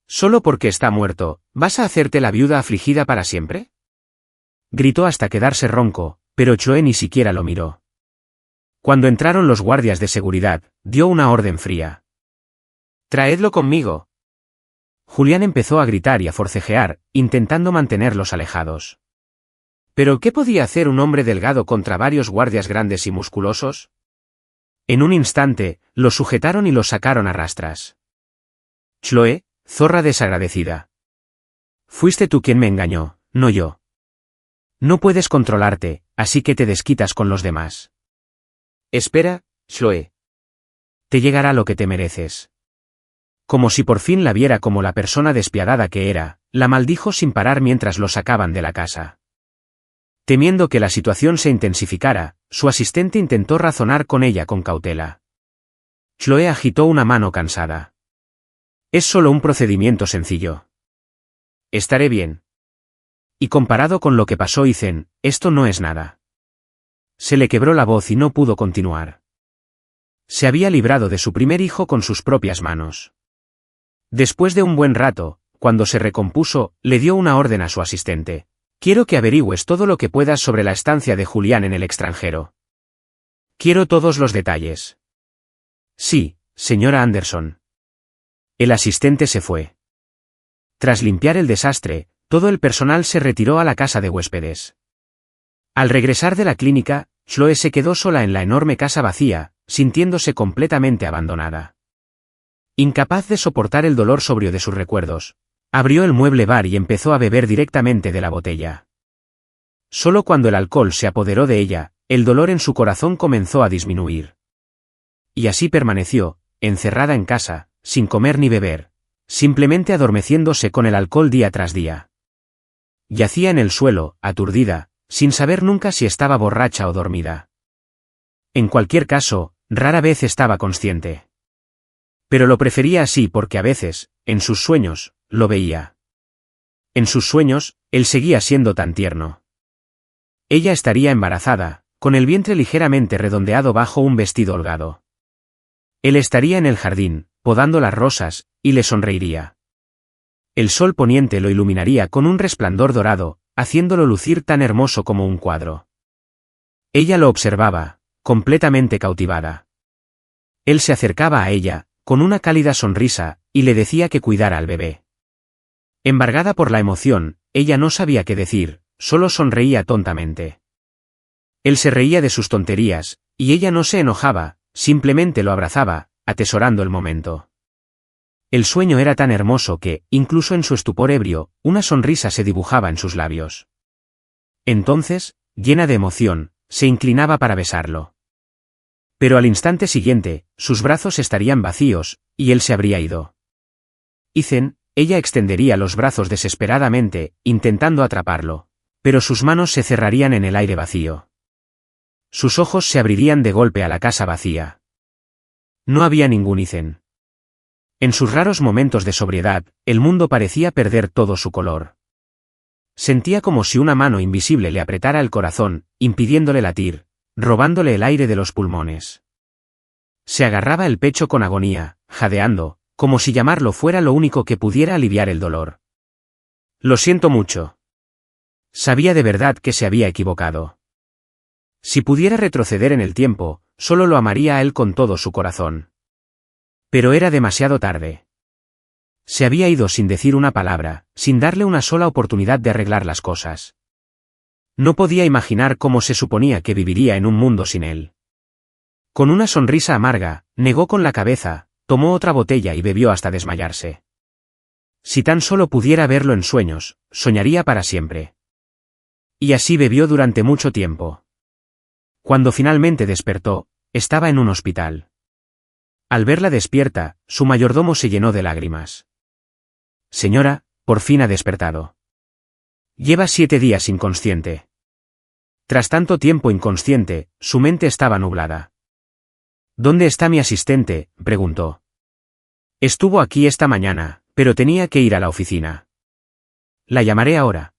¿Solo porque está muerto, vas a hacerte la viuda afligida para siempre? Gritó hasta quedarse ronco, pero Chloe ni siquiera lo miró. Cuando entraron los guardias de seguridad, dio una orden fría. «Traedlo conmigo». Julián empezó a gritar y a forcejear, intentando mantenerlos alejados. ¿Pero qué podía hacer un hombre delgado contra varios guardias grandes y musculosos? En un instante, lo sujetaron y lo sacaron a rastras. Chloe, zorra desagradecida. Fuiste tú quien me engañó, no yo. No puedes controlarte, así que te desquitas con los demás. Espera, Chloe. Te llegará lo que te mereces. Como si por fin la viera como la persona despiadada que era, la maldijo sin parar mientras lo sacaban de la casa. Temiendo que la situación se intensificara, su asistente intentó razonar con ella con cautela. Chloe agitó una mano cansada. Es solo un procedimiento sencillo. Estaré bien. Y comparado con lo que pasó Ethan, esto no es nada. Se le quebró la voz y no pudo continuar. Se había librado de su primer hijo con sus propias manos. Después de un buen rato, cuando se recompuso, le dio una orden a su asistente. Quiero que averigües todo lo que puedas sobre la estancia de Julián en el extranjero. Quiero todos los detalles. Sí, señora Anderson. El asistente se fue. Tras limpiar el desastre, todo el personal se retiró a la casa de huéspedes. Al regresar de la clínica, Chloe se quedó sola en la enorme casa vacía, sintiéndose completamente abandonada. Incapaz de soportar el dolor sobrio de sus recuerdos, abrió el mueble bar y empezó a beber directamente de la botella. Solo cuando el alcohol se apoderó de ella, el dolor en su corazón comenzó a disminuir. Y así permaneció, encerrada en casa, sin comer ni beber, simplemente adormeciéndose con el alcohol día tras día. Yacía en el suelo, aturdida, sin saber nunca si estaba borracha o dormida. En cualquier caso, rara vez estaba consciente. Pero lo prefería así porque a veces, en sus sueños, lo veía. En sus sueños, él seguía siendo tan tierno. Ella estaría embarazada, con el vientre ligeramente redondeado bajo un vestido holgado. Él estaría en el jardín, podando las rosas, y le sonreiría. El sol poniente lo iluminaría con un resplandor dorado, haciéndolo lucir tan hermoso como un cuadro. Ella lo observaba, completamente cautivada. Él se acercaba a ella, con una cálida sonrisa, y le decía que cuidara al bebé. Embargada por la emoción, ella no sabía qué decir, solo sonreía tontamente. Él se reía de sus tonterías, y ella no se enojaba, simplemente lo abrazaba, atesorando el momento. El sueño era tan hermoso que, incluso en su estupor ebrio, una sonrisa se dibujaba en sus labios. Entonces, llena de emoción, se inclinaba para besarlo. Pero al instante siguiente, sus brazos estarían vacíos, y él se habría ido. Ethan, ella extendería los brazos desesperadamente, intentando atraparlo, pero sus manos se cerrarían en el aire vacío. Sus ojos se abrirían de golpe a la casa vacía. No había ningún Ethan. En sus raros momentos de sobriedad, el mundo parecía perder todo su color. Sentía como si una mano invisible le apretara el corazón, impidiéndole latir, robándole el aire de los pulmones. Se agarraba el pecho con agonía, jadeando, como si llamarlo fuera lo único que pudiera aliviar el dolor. Lo siento mucho. Sabía de verdad que se había equivocado. Si pudiera retroceder en el tiempo, solo lo amaría a él con todo su corazón. Pero era demasiado tarde. Se había ido sin decir una palabra, sin darle una sola oportunidad de arreglar las cosas. No podía imaginar cómo se suponía que viviría en un mundo sin él. Con una sonrisa amarga, negó con la cabeza, tomó otra botella y bebió hasta desmayarse. Si tan solo pudiera verlo en sueños, soñaría para siempre. Y así bebió durante mucho tiempo. Cuando finalmente despertó, estaba en un hospital. Al verla despierta, su mayordomo se llenó de lágrimas. Señora, por fin ha despertado. Lleva 7 días inconsciente. Tras tanto tiempo inconsciente, su mente estaba nublada. ¿Dónde está mi asistente?, preguntó. Estuvo aquí esta mañana, pero tenía que ir a la oficina. La llamaré ahora.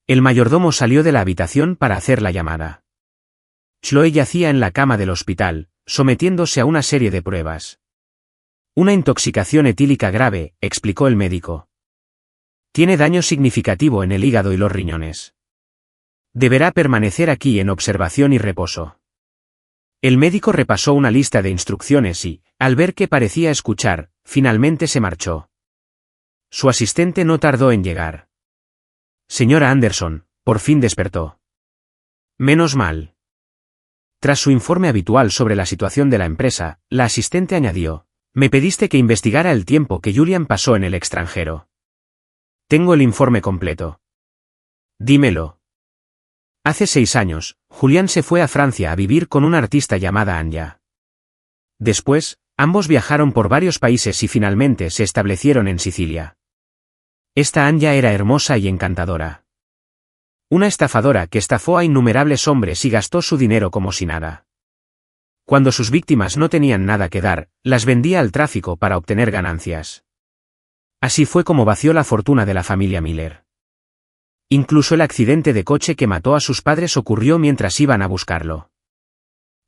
El mayordomo salió de la habitación para hacer la llamada. Chloe yacía en la cama del hospital, sometiéndose a una serie de pruebas. Una intoxicación etílica grave, explicó el médico. Tiene daño significativo en el hígado y los riñones. Deberá permanecer aquí en observación y reposo. El médico repasó una lista de instrucciones y, al ver que parecía escuchar, finalmente se marchó. Su asistente no tardó en llegar. Señora Anderson, por fin despertó. Menos mal. Tras su informe habitual sobre la situación de la empresa, la asistente añadió, me pediste que investigara el tiempo que Julian pasó en el extranjero. Tengo el informe completo. Dímelo. Hace 6 años, Julián se fue a Francia a vivir con una artista llamada Anya. Después, ambos viajaron por varios países y finalmente se establecieron en Sicilia. Esta Anya era hermosa y encantadora. Una estafadora que estafó a innumerables hombres y gastó su dinero como si nada. Cuando sus víctimas no tenían nada que dar, las vendía al tráfico para obtener ganancias. Así fue como vació la fortuna de la familia Miller. Incluso el accidente de coche que mató a sus padres ocurrió mientras iban a buscarlo.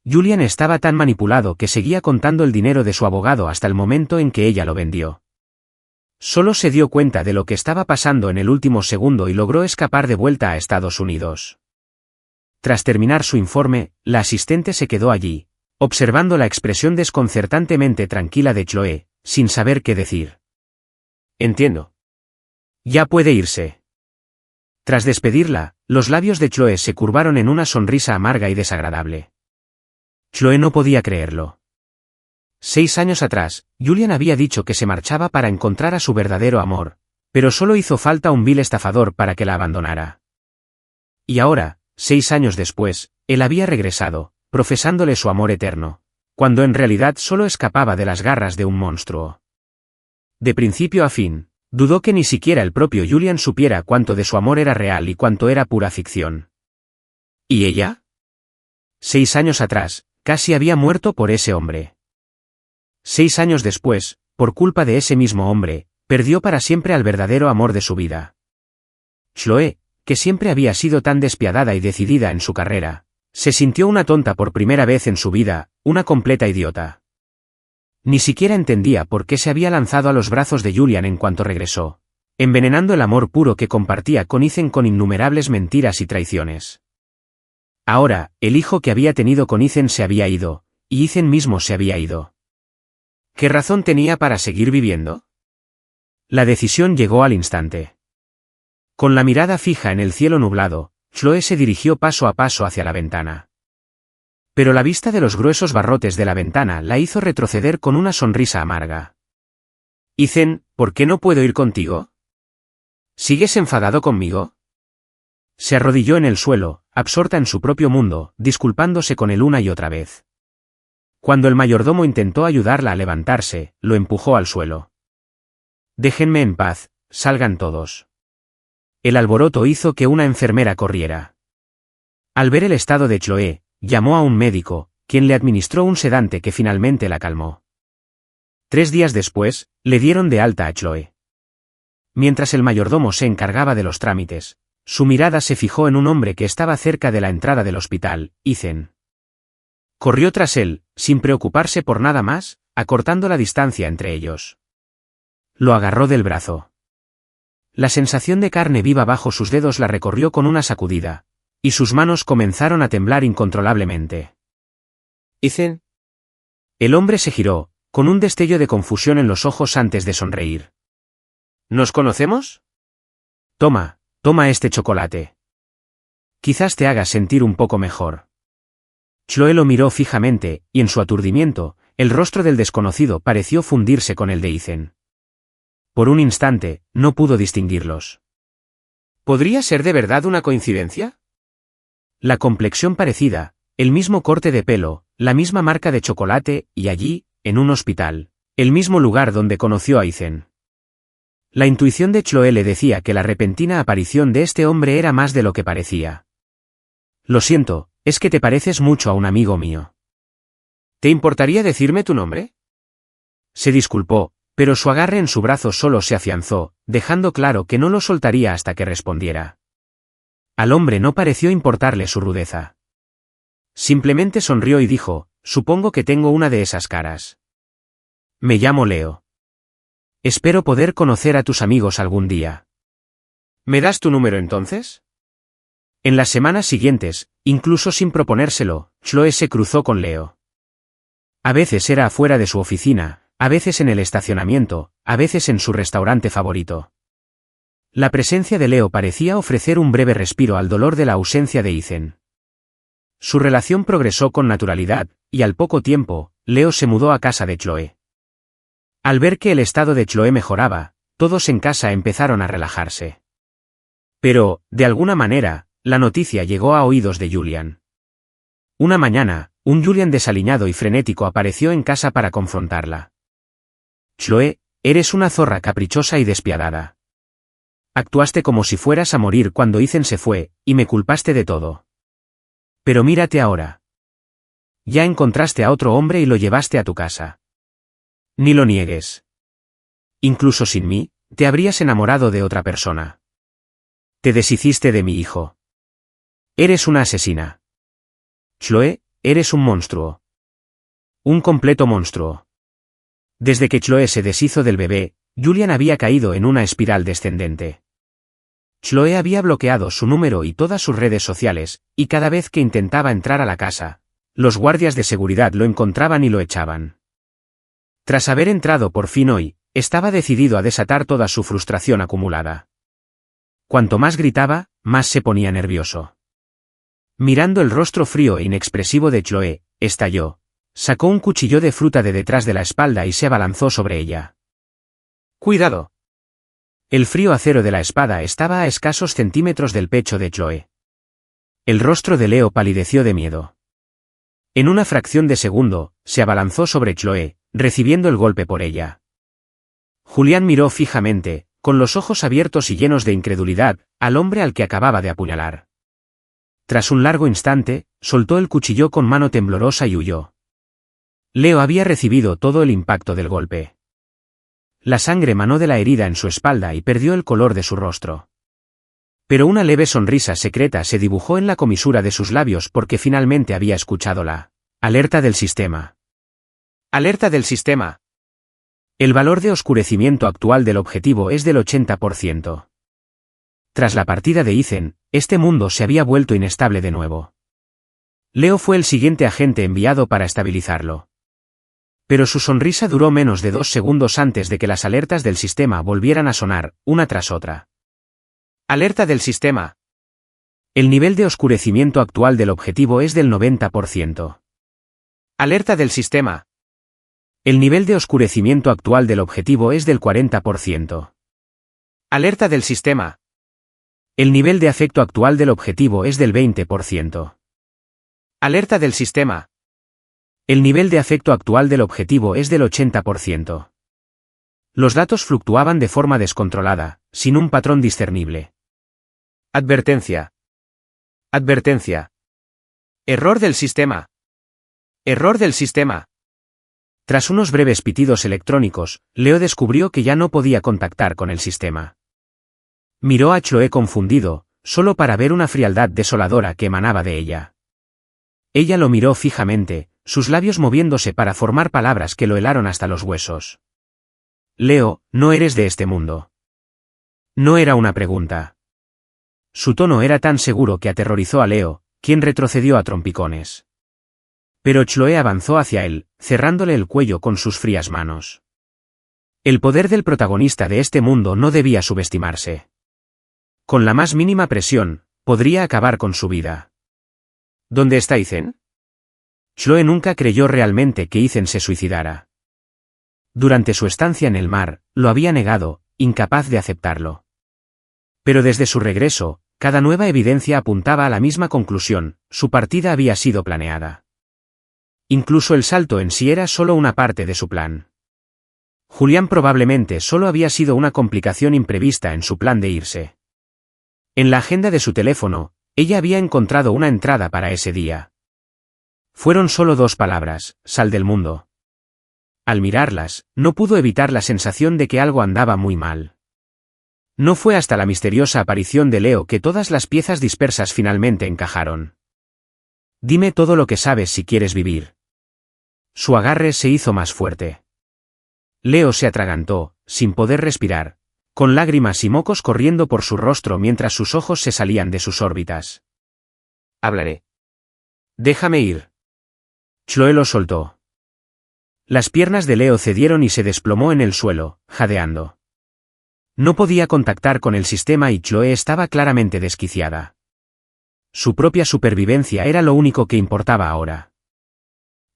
Julian estaba tan manipulado que seguía contando el dinero de su abogado hasta el momento en que ella lo vendió. Solo se dio cuenta de lo que estaba pasando en el último segundo y logró escapar de vuelta a Estados Unidos. Tras terminar su informe, la asistente se quedó allí, observando la expresión desconcertantemente tranquila de Chloe, sin saber qué decir. Entiendo. Ya puede irse. Tras despedirla, los labios de Chloe se curvaron en una sonrisa amarga y desagradable. Chloe no podía creerlo. 6 años atrás, Julian había dicho que se marchaba para encontrar a su verdadero amor, pero solo hizo falta un vil estafador para que la abandonara. Y ahora, 6 años después, él había regresado, profesándole su amor eterno, cuando en realidad solo escapaba de las garras de un monstruo. De principio a fin, dudó que ni siquiera el propio Julian supiera cuánto de su amor era real y cuánto era pura ficción. ¿Y ella? 6 años atrás, casi había muerto por ese hombre. 6 años después, por culpa de ese mismo hombre, perdió para siempre al verdadero amor de su vida. Chloe, que siempre había sido tan despiadada y decidida en su carrera, se sintió una tonta por primera vez en su vida, una completa idiota. Ni siquiera entendía por qué se había lanzado a los brazos de Julian en cuanto regresó, envenenando el amor puro que compartía con Ethan con innumerables mentiras y traiciones. Ahora, el hijo que había tenido con Ethan se había ido, y Ethan mismo se había ido. ¿Qué razón tenía para seguir viviendo? La decisión llegó al instante. Con la mirada fija en el cielo nublado, Chloe se dirigió paso a paso hacia la ventana. Pero la vista de los gruesos barrotes de la ventana la hizo retroceder con una sonrisa amarga. Ethan, ¿por qué no puedo ir contigo? ¿Sigues enfadado conmigo? Se arrodilló en el suelo, absorta en su propio mundo, disculpándose con él una y otra vez. Cuando el mayordomo intentó ayudarla a levantarse, lo empujó al suelo. Déjenme en paz, salgan todos. El alboroto hizo que una enfermera corriera. Al ver el estado de Chloe, llamó a un médico, quien le administró un sedante que finalmente la calmó. 3 días después, le dieron de alta a Chloe. Mientras el mayordomo se encargaba de los trámites, su mirada se fijó en un hombre que estaba cerca de la entrada del hospital, Ethan. Corrió tras él, sin preocuparse por nada más, acortando la distancia entre ellos. Lo agarró del brazo. La sensación de carne viva bajo sus dedos la recorrió con una sacudida, y sus manos comenzaron a temblar incontrolablemente. Ethan. El hombre se giró, con un destello de confusión en los ojos antes de sonreír. ¿Nos conocemos? Toma este chocolate. Quizás te haga sentir un poco mejor. Chloe lo miró fijamente, y en su aturdimiento, el rostro del desconocido pareció fundirse con el de Ethan. Por un instante, no pudo distinguirlos. ¿Podría ser de verdad una coincidencia? La complexión parecida, el mismo corte de pelo, la misma marca de chocolate, y allí, en un hospital, el mismo lugar donde conoció a Ethan. La intuición de Chloe le decía que la repentina aparición de este hombre era más de lo que parecía. Lo siento, es que te pareces mucho a un amigo mío. ¿Te importaría decirme tu nombre? Se disculpó, pero su agarre en su brazo solo se afianzó, dejando claro que no lo soltaría hasta que respondiera. Al hombre no pareció importarle su rudeza. Simplemente sonrió y dijo, supongo que tengo una de esas caras. Me llamo Leo. Espero poder conocer a tus amigos algún día. ¿Me das tu número entonces? En las semanas siguientes, incluso sin proponérselo, Chloe se cruzó con Leo. A veces era afuera de su oficina, a veces en el estacionamiento, a veces en su restaurante favorito. La presencia de Leo parecía ofrecer un breve respiro al dolor de la ausencia de Ethan. Su relación progresó con naturalidad, y al poco tiempo, Leo se mudó a casa de Chloe. Al ver que el estado de Chloe mejoraba, todos en casa empezaron a relajarse. Pero, de alguna manera, la noticia llegó a oídos de Julian. Una mañana, un Julian desaliñado y frenético apareció en casa para confrontarla. Chloe, eres una zorra caprichosa y despiadada. Actuaste como si fueras a morir cuando Ethan se fue, y me culpaste de todo. Pero mírate ahora. Ya encontraste a otro hombre y lo llevaste a tu casa. Ni lo niegues. Incluso sin mí, te habrías enamorado de otra persona. Te deshiciste de mi hijo. Eres una asesina. Chloe, eres un monstruo. Un completo monstruo. Desde que Chloe se deshizo del bebé, Julian había caído en una espiral descendente. Chloe había bloqueado su número y todas sus redes sociales, y cada vez que intentaba entrar a la casa, los guardias de seguridad lo encontraban y lo echaban. Tras haber entrado por fin hoy, estaba decidido a desatar toda su frustración acumulada. Cuanto más gritaba, más se ponía nervioso. Mirando el rostro frío e inexpresivo de Chloe, estalló. Sacó un cuchillo de fruta de detrás de la espalda y se abalanzó sobre ella. ¡Cuidado! El frío acero de la espada estaba a escasos centímetros del pecho de Chloe. El rostro de Leo palideció de miedo. En una fracción de segundo, se abalanzó sobre Chloe, recibiendo el golpe por ella. Julián miró fijamente, con los ojos abiertos y llenos de incredulidad, al hombre al que acababa de apuñalar. Tras un largo instante, soltó el cuchillo con mano temblorosa y huyó. Leo había recibido todo el impacto del golpe. La sangre manó de la herida en su espalda y perdió el color de su rostro. Pero una leve sonrisa secreta se dibujó en la comisura de sus labios porque finalmente había escuchado la alerta del sistema. ¡Alerta del sistema! El valor de oscurecimiento actual del objetivo es del 80%. Tras la partida de Ethan, este mundo se había vuelto inestable de nuevo. Leo fue el siguiente agente enviado para estabilizarlo. Pero su sonrisa duró menos de 2 segundos antes de que las alertas del sistema volvieran a sonar, una tras otra. ¡Alerta del sistema! El nivel de oscurecimiento actual del objetivo es del 90%. ¡Alerta del sistema! El nivel de oscurecimiento actual del objetivo es del 40%. ¡Alerta del sistema! El nivel de afecto actual del objetivo es del 20%. ¡Alerta del sistema! El nivel de afecto actual del objetivo es del 80%. Los datos fluctuaban de forma descontrolada, sin un patrón discernible. Advertencia. Advertencia. Error del sistema. Error del sistema. Tras unos breves pitidos electrónicos, Leo descubrió que ya no podía contactar con el sistema. Miró a Chloe confundido, solo para ver una frialdad desoladora que emanaba de ella. Ella lo miró fijamente, sus labios moviéndose para formar palabras que lo helaron hasta los huesos. Leo, no eres de este mundo. No era una pregunta. Su tono era tan seguro que aterrorizó a Leo, quien retrocedió a trompicones. Pero Chloe avanzó hacia él, cerrándole el cuello con sus frías manos. El poder del protagonista de este mundo no debía subestimarse. Con la más mínima presión, podría acabar con su vida. ¿Dónde está Ethan? Chloe nunca creyó realmente que Ethan se suicidara. Durante su estancia en el mar, lo había negado, incapaz de aceptarlo. Pero desde su regreso, cada nueva evidencia apuntaba a la misma conclusión: su partida había sido planeada. Incluso el salto en sí era solo una parte de su plan. Julián probablemente solo había sido una complicación imprevista en su plan de irse. En la agenda de su teléfono, ella había encontrado una entrada para ese día. Fueron solo 2 palabras: sal del mundo. Al mirarlas, no pudo evitar la sensación de que algo andaba muy mal. No fue hasta la misteriosa aparición de Leo que todas las piezas dispersas finalmente encajaron. Dime todo lo que sabes si quieres vivir. Su agarre se hizo más fuerte. Leo se atragantó, sin poder respirar, con lágrimas y mocos corriendo por su rostro mientras sus ojos se salían de sus órbitas. Hablaré. Déjame ir. Chloe lo soltó. Las piernas de Leo cedieron y se desplomó en el suelo, jadeando. No podía contactar con el sistema y Chloe estaba claramente desquiciada. Su propia supervivencia era lo único que importaba ahora.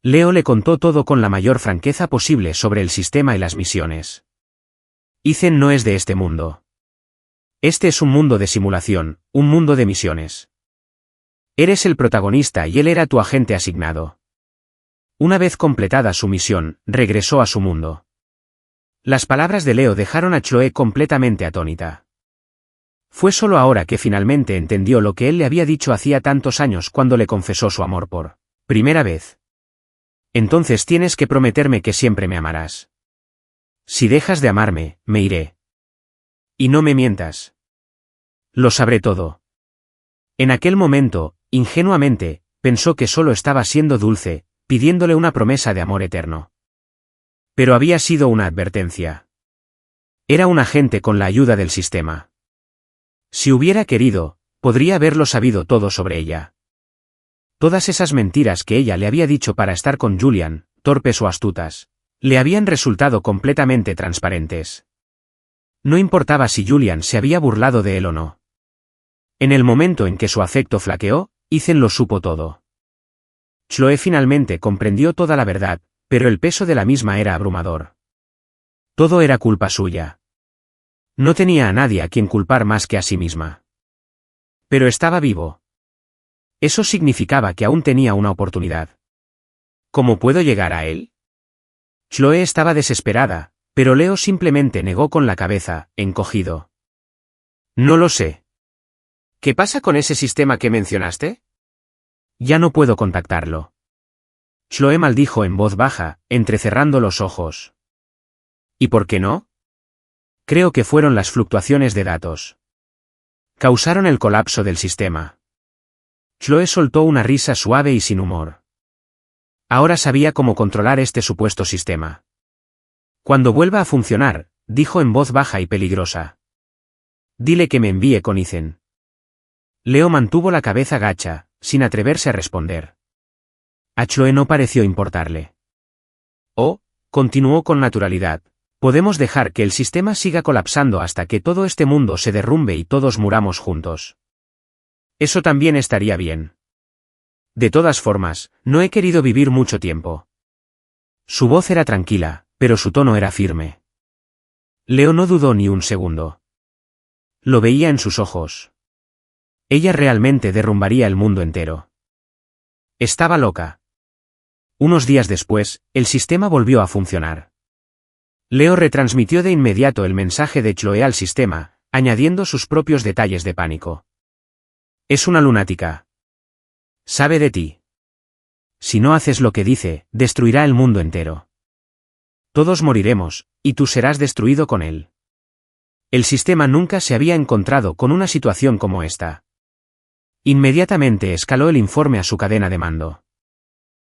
Leo le contó todo con la mayor franqueza posible sobre el sistema y las misiones. Ethan no es de este mundo. Este es un mundo de simulación, un mundo de misiones. Eres el protagonista y él era tu agente asignado. Una vez completada su misión, regresó a su mundo. Las palabras de Leo dejaron a Chloe completamente atónita. Fue solo ahora que finalmente entendió lo que él le había dicho hacía tantos años cuando le confesó su amor por primera vez. Entonces tienes que prometerme que siempre me amarás. Si dejas de amarme, me iré. Y no me mientas. Lo sabré todo. En aquel momento, ingenuamente, pensó que solo estaba siendo dulce, pidiéndole una promesa de amor eterno. Pero había sido una advertencia. Era un agente con la ayuda del sistema. Si hubiera querido, podría haberlo sabido todo sobre ella. Todas esas mentiras que ella le había dicho para estar con Julian, torpes o astutas, le habían resultado completamente transparentes. No importaba si Julian se había burlado de él o no. En el momento en que su afecto flaqueó, Ethan lo supo todo. Chloe finalmente comprendió toda la verdad, pero el peso de la misma era abrumador. Todo era culpa suya. No tenía a nadie a quien culpar más que a sí misma. Pero estaba vivo. Eso significaba que aún tenía una oportunidad. ¿Cómo puedo llegar a él? Chloe estaba desesperada, pero Leo simplemente negó con la cabeza, encogido. No lo sé. ¿Qué pasa con ese sistema que mencionaste? Ya no puedo contactarlo. Chloe maldijo en voz baja, entrecerrando los ojos. ¿Y por qué no? Creo que fueron las fluctuaciones de datos. Causaron el colapso del sistema. Chloe soltó una risa suave y sin humor. Ahora sabía cómo controlar este supuesto sistema. Cuando vuelva a funcionar, dijo en voz baja y peligrosa. Dile que me envíe con Ethan. Leo mantuvo la cabeza gacha, sin atreverse a responder. A Chloe no pareció importarle. Oh, continuó con naturalidad, podemos dejar que el sistema siga colapsando hasta que todo este mundo se derrumbe y todos muramos juntos. Eso también estaría bien. De todas formas, no he querido vivir mucho tiempo. Su voz era tranquila, pero su tono era firme. Leo no dudó ni un segundo. Lo veía en sus ojos. Ella realmente derrumbaría el mundo entero. Estaba loca. Unos días después, el sistema volvió a funcionar. Leo retransmitió de inmediato el mensaje de Chloe al sistema, añadiendo sus propios detalles de pánico. Es una lunática. Sabe de ti. Si no haces lo que dice, destruirá el mundo entero. Todos moriremos, y tú serás destruido con él. El sistema nunca se había encontrado con una situación como esta. Inmediatamente escaló el informe a su cadena de mando.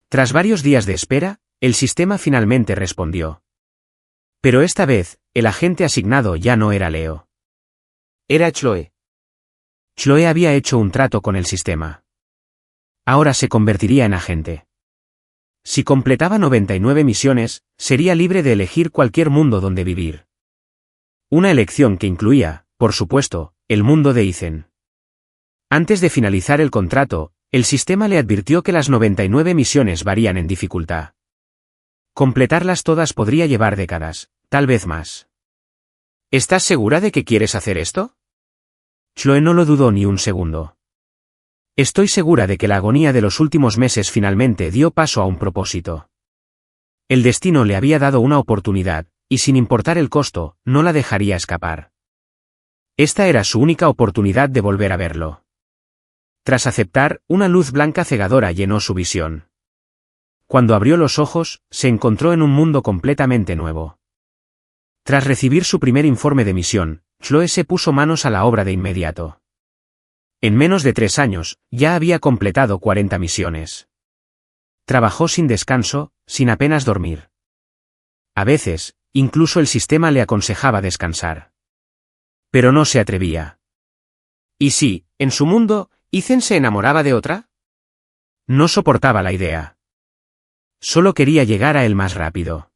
Tras varios días de espera, el sistema finalmente respondió. Pero esta vez, el agente asignado ya no era Leo. Era Chloe. Chloe había hecho un trato con el sistema. Ahora se convertiría en agente. Si completaba 99 misiones, sería libre de elegir cualquier mundo donde vivir. Una elección que incluía, por supuesto, el mundo de Ethan. Antes de finalizar el contrato, el sistema le advirtió que las 99 misiones varían en dificultad. Completarlas todas podría llevar décadas, tal vez más. ¿Estás segura de que quieres hacer esto? Chloe no lo dudó ni un segundo. Estoy segura de que la agonía de los últimos meses finalmente dio paso a un propósito. El destino le había dado una oportunidad, y sin importar el costo, no la dejaría escapar. Esta era su única oportunidad de volver a verlo. Tras aceptar, una luz blanca cegadora llenó su visión. Cuando abrió los ojos, se encontró en un mundo completamente nuevo. Tras recibir su primer informe de misión, Chloe se puso manos a la obra de inmediato. En menos de 3 años, ya había completado 40 misiones. Trabajó sin descanso, sin apenas dormir. A veces, incluso el sistema le aconsejaba descansar. Pero no se atrevía. ¿Y si, en su mundo, Ethan se enamoraba de otra? No soportaba la idea. Solo quería llegar a él más rápido.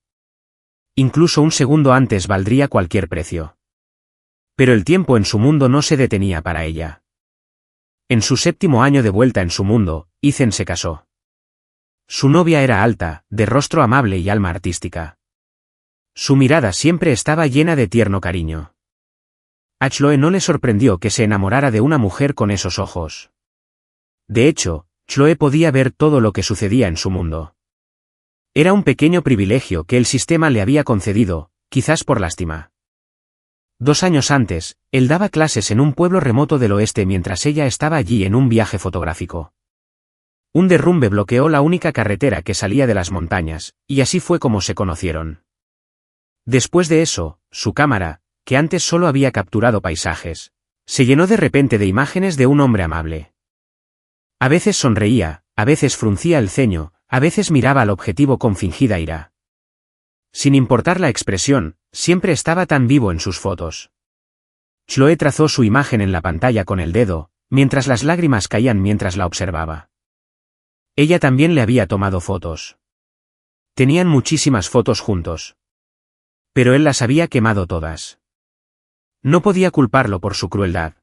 Incluso un segundo antes valdría cualquier precio. Pero el tiempo en su mundo no se detenía para ella. En su 7º año de vuelta en su mundo, Ethan se casó. Su novia era alta, de rostro amable y alma artística. Su mirada siempre estaba llena de tierno cariño. A Chloe no le sorprendió que se enamorara de una mujer con esos ojos. De hecho, Chloe podía ver todo lo que sucedía en su mundo. Era un pequeño privilegio que el sistema le había concedido, quizás por lástima. 2 años antes, él daba clases en un pueblo remoto del oeste mientras ella estaba allí en un viaje fotográfico. Un derrumbe bloqueó la única carretera que salía de las montañas, y así fue como se conocieron. Después de eso, su cámara, que antes solo había capturado paisajes, se llenó de repente de imágenes de un hombre amable. A veces sonreía, a veces fruncía el ceño, a veces miraba al objetivo con fingida ira. Sin importar la expresión, siempre estaba tan vivo en sus fotos. Chloe trazó su imagen en la pantalla con el dedo, mientras las lágrimas caían mientras la observaba. Ella también le había tomado fotos. Tenían muchísimas fotos juntos. Pero él las había quemado todas. No podía culparlo por su crueldad.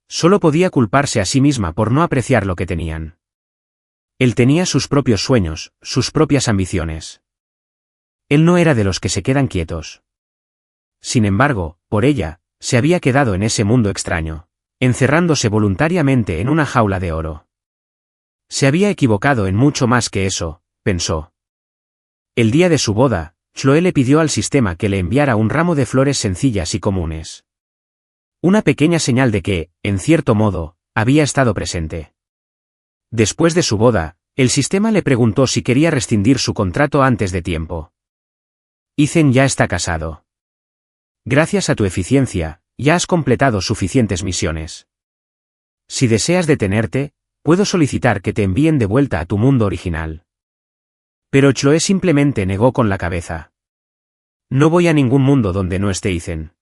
Solo podía culparse a sí misma por no apreciar lo que tenían. Él tenía sus propios sueños, sus propias ambiciones. Él no era de los que se quedan quietos. Sin embargo, por ella, se había quedado en ese mundo extraño, encerrándose voluntariamente en una jaula de oro. Se había equivocado en mucho más que eso, pensó. El día de su boda, Chloe le pidió al sistema que le enviara un ramo de flores sencillas y comunes. Una pequeña señal de que, en cierto modo, había estado presente. Después de su boda, el sistema le preguntó si quería rescindir su contrato antes de tiempo. Ethan ya está casado. Gracias a tu eficiencia, ya has completado suficientes misiones. Si deseas detenerte, puedo solicitar que te envíen de vuelta a tu mundo original. Pero Chloe simplemente negó con la cabeza. No voy a ningún mundo donde no esté Ethan.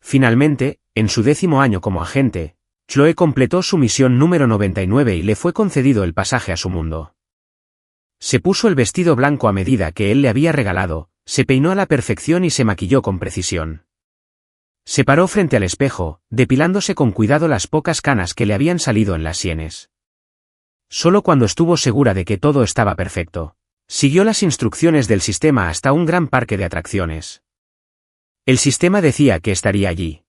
Finalmente, en su 10º año como agente, Chloe completó su misión número 99 y le fue concedido el pasaje a su mundo. Se puso el vestido blanco a medida que él le había regalado, se peinó a la perfección y se maquilló con precisión. Se paró frente al espejo, depilándose con cuidado las pocas canas que le habían salido en las sienes. Solo cuando estuvo segura de que todo estaba perfecto, siguió las instrucciones del sistema hasta un gran parque de atracciones. El sistema decía que estaría allí.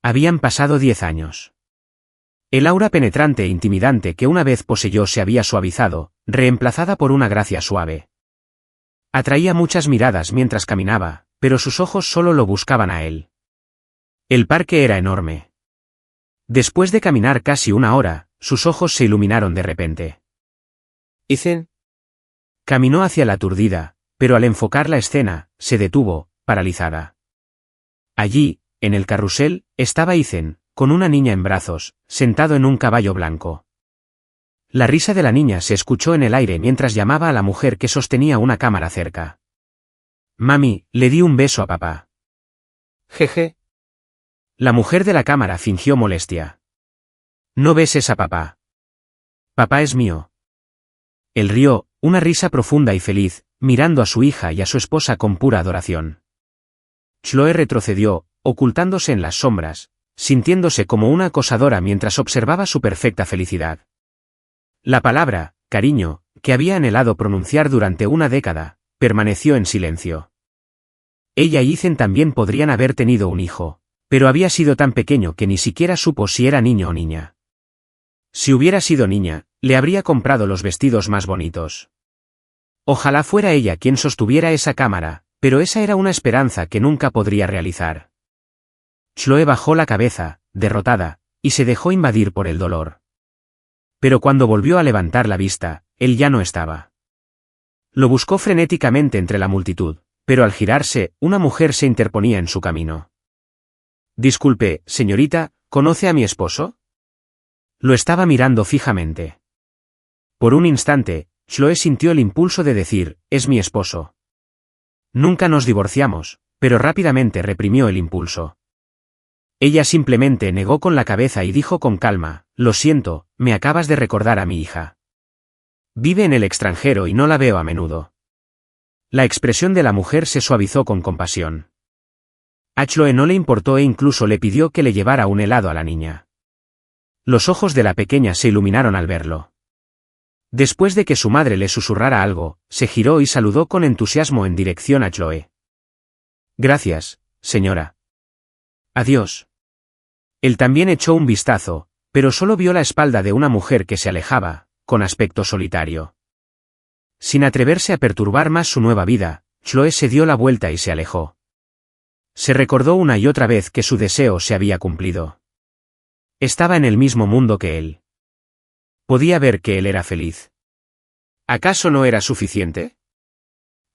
Habían pasado 10 años. El aura penetrante e intimidante que una vez poseyó se había suavizado, reemplazada por una gracia suave. Atraía muchas miradas mientras caminaba, pero sus ojos solo lo buscaban a él. El parque era enorme. Después de caminar casi una hora, sus ojos se iluminaron de repente. Ethan. Caminó hacia la aturdida, pero al enfocar la escena, se detuvo, paralizada. Allí, en el carrusel, estaba Ethan, con una niña en brazos, sentado en un caballo blanco. La risa de la niña se escuchó en el aire mientras llamaba a la mujer que sostenía una cámara cerca. Mami, le di un beso a papá. Jeje. La mujer de la cámara fingió molestia. No beses a papá. Papá es mío. Él rió, una risa profunda y feliz, mirando a su hija y a su esposa con pura adoración. Chloe retrocedió, ocultándose en las sombras, sintiéndose como una acosadora mientras observaba su perfecta felicidad. La palabra, cariño, que había anhelado pronunciar durante una década, permaneció en silencio. Ella y Ethan también podrían haber tenido un hijo, pero había sido tan pequeño que ni siquiera supo si era niño o niña. Si hubiera sido niña, le habría comprado los vestidos más bonitos. Ojalá fuera ella quien sostuviera esa cámara, pero esa era una esperanza que nunca podría realizar. Chloe bajó la cabeza, derrotada, y se dejó invadir por el dolor. Pero cuando volvió a levantar la vista, él ya no estaba. Lo buscó frenéticamente entre la multitud, pero al girarse, una mujer se interponía en su camino. Disculpe, señorita, ¿conoce a mi esposo? Lo estaba mirando fijamente. Por un instante, Chloe sintió el impulso de decir, es mi esposo. Nunca nos divorciamos, pero rápidamente reprimió el impulso. Ella simplemente negó con la cabeza y dijo con calma, lo siento, me acabas de recordar a mi hija. Vive en el extranjero y no la veo a menudo. La expresión de la mujer se suavizó con compasión. A Chloe no le importó e incluso le pidió que le llevara un helado a la niña. Los ojos de la pequeña se iluminaron al verlo. Después de que su madre le susurrara algo, se giró y saludó con entusiasmo en dirección a Chloe. Gracias, señora. Adiós. Él también echó un vistazo, pero solo vio la espalda de una mujer que se alejaba, con aspecto solitario. Sin atreverse a perturbar más su nueva vida, Chloe se dio la vuelta y se alejó. Se recordó una y otra vez que su deseo se había cumplido. Estaba en el mismo mundo que él. Podía ver que él era feliz. ¿Acaso no era suficiente?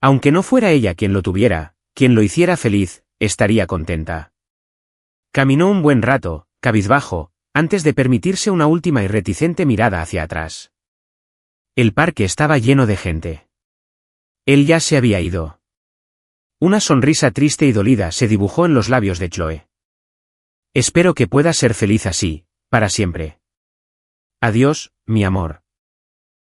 Aunque no fuera ella quien lo tuviera, quien lo hiciera feliz, estaría contenta. Caminó un buen rato, cabizbajo, antes de permitirse una última y reticente mirada hacia atrás. El parque estaba lleno de gente. Él ya se había ido. Una sonrisa triste y dolida se dibujó en los labios de Chloe. Espero que puedas ser feliz así, para siempre. Adiós, mi amor.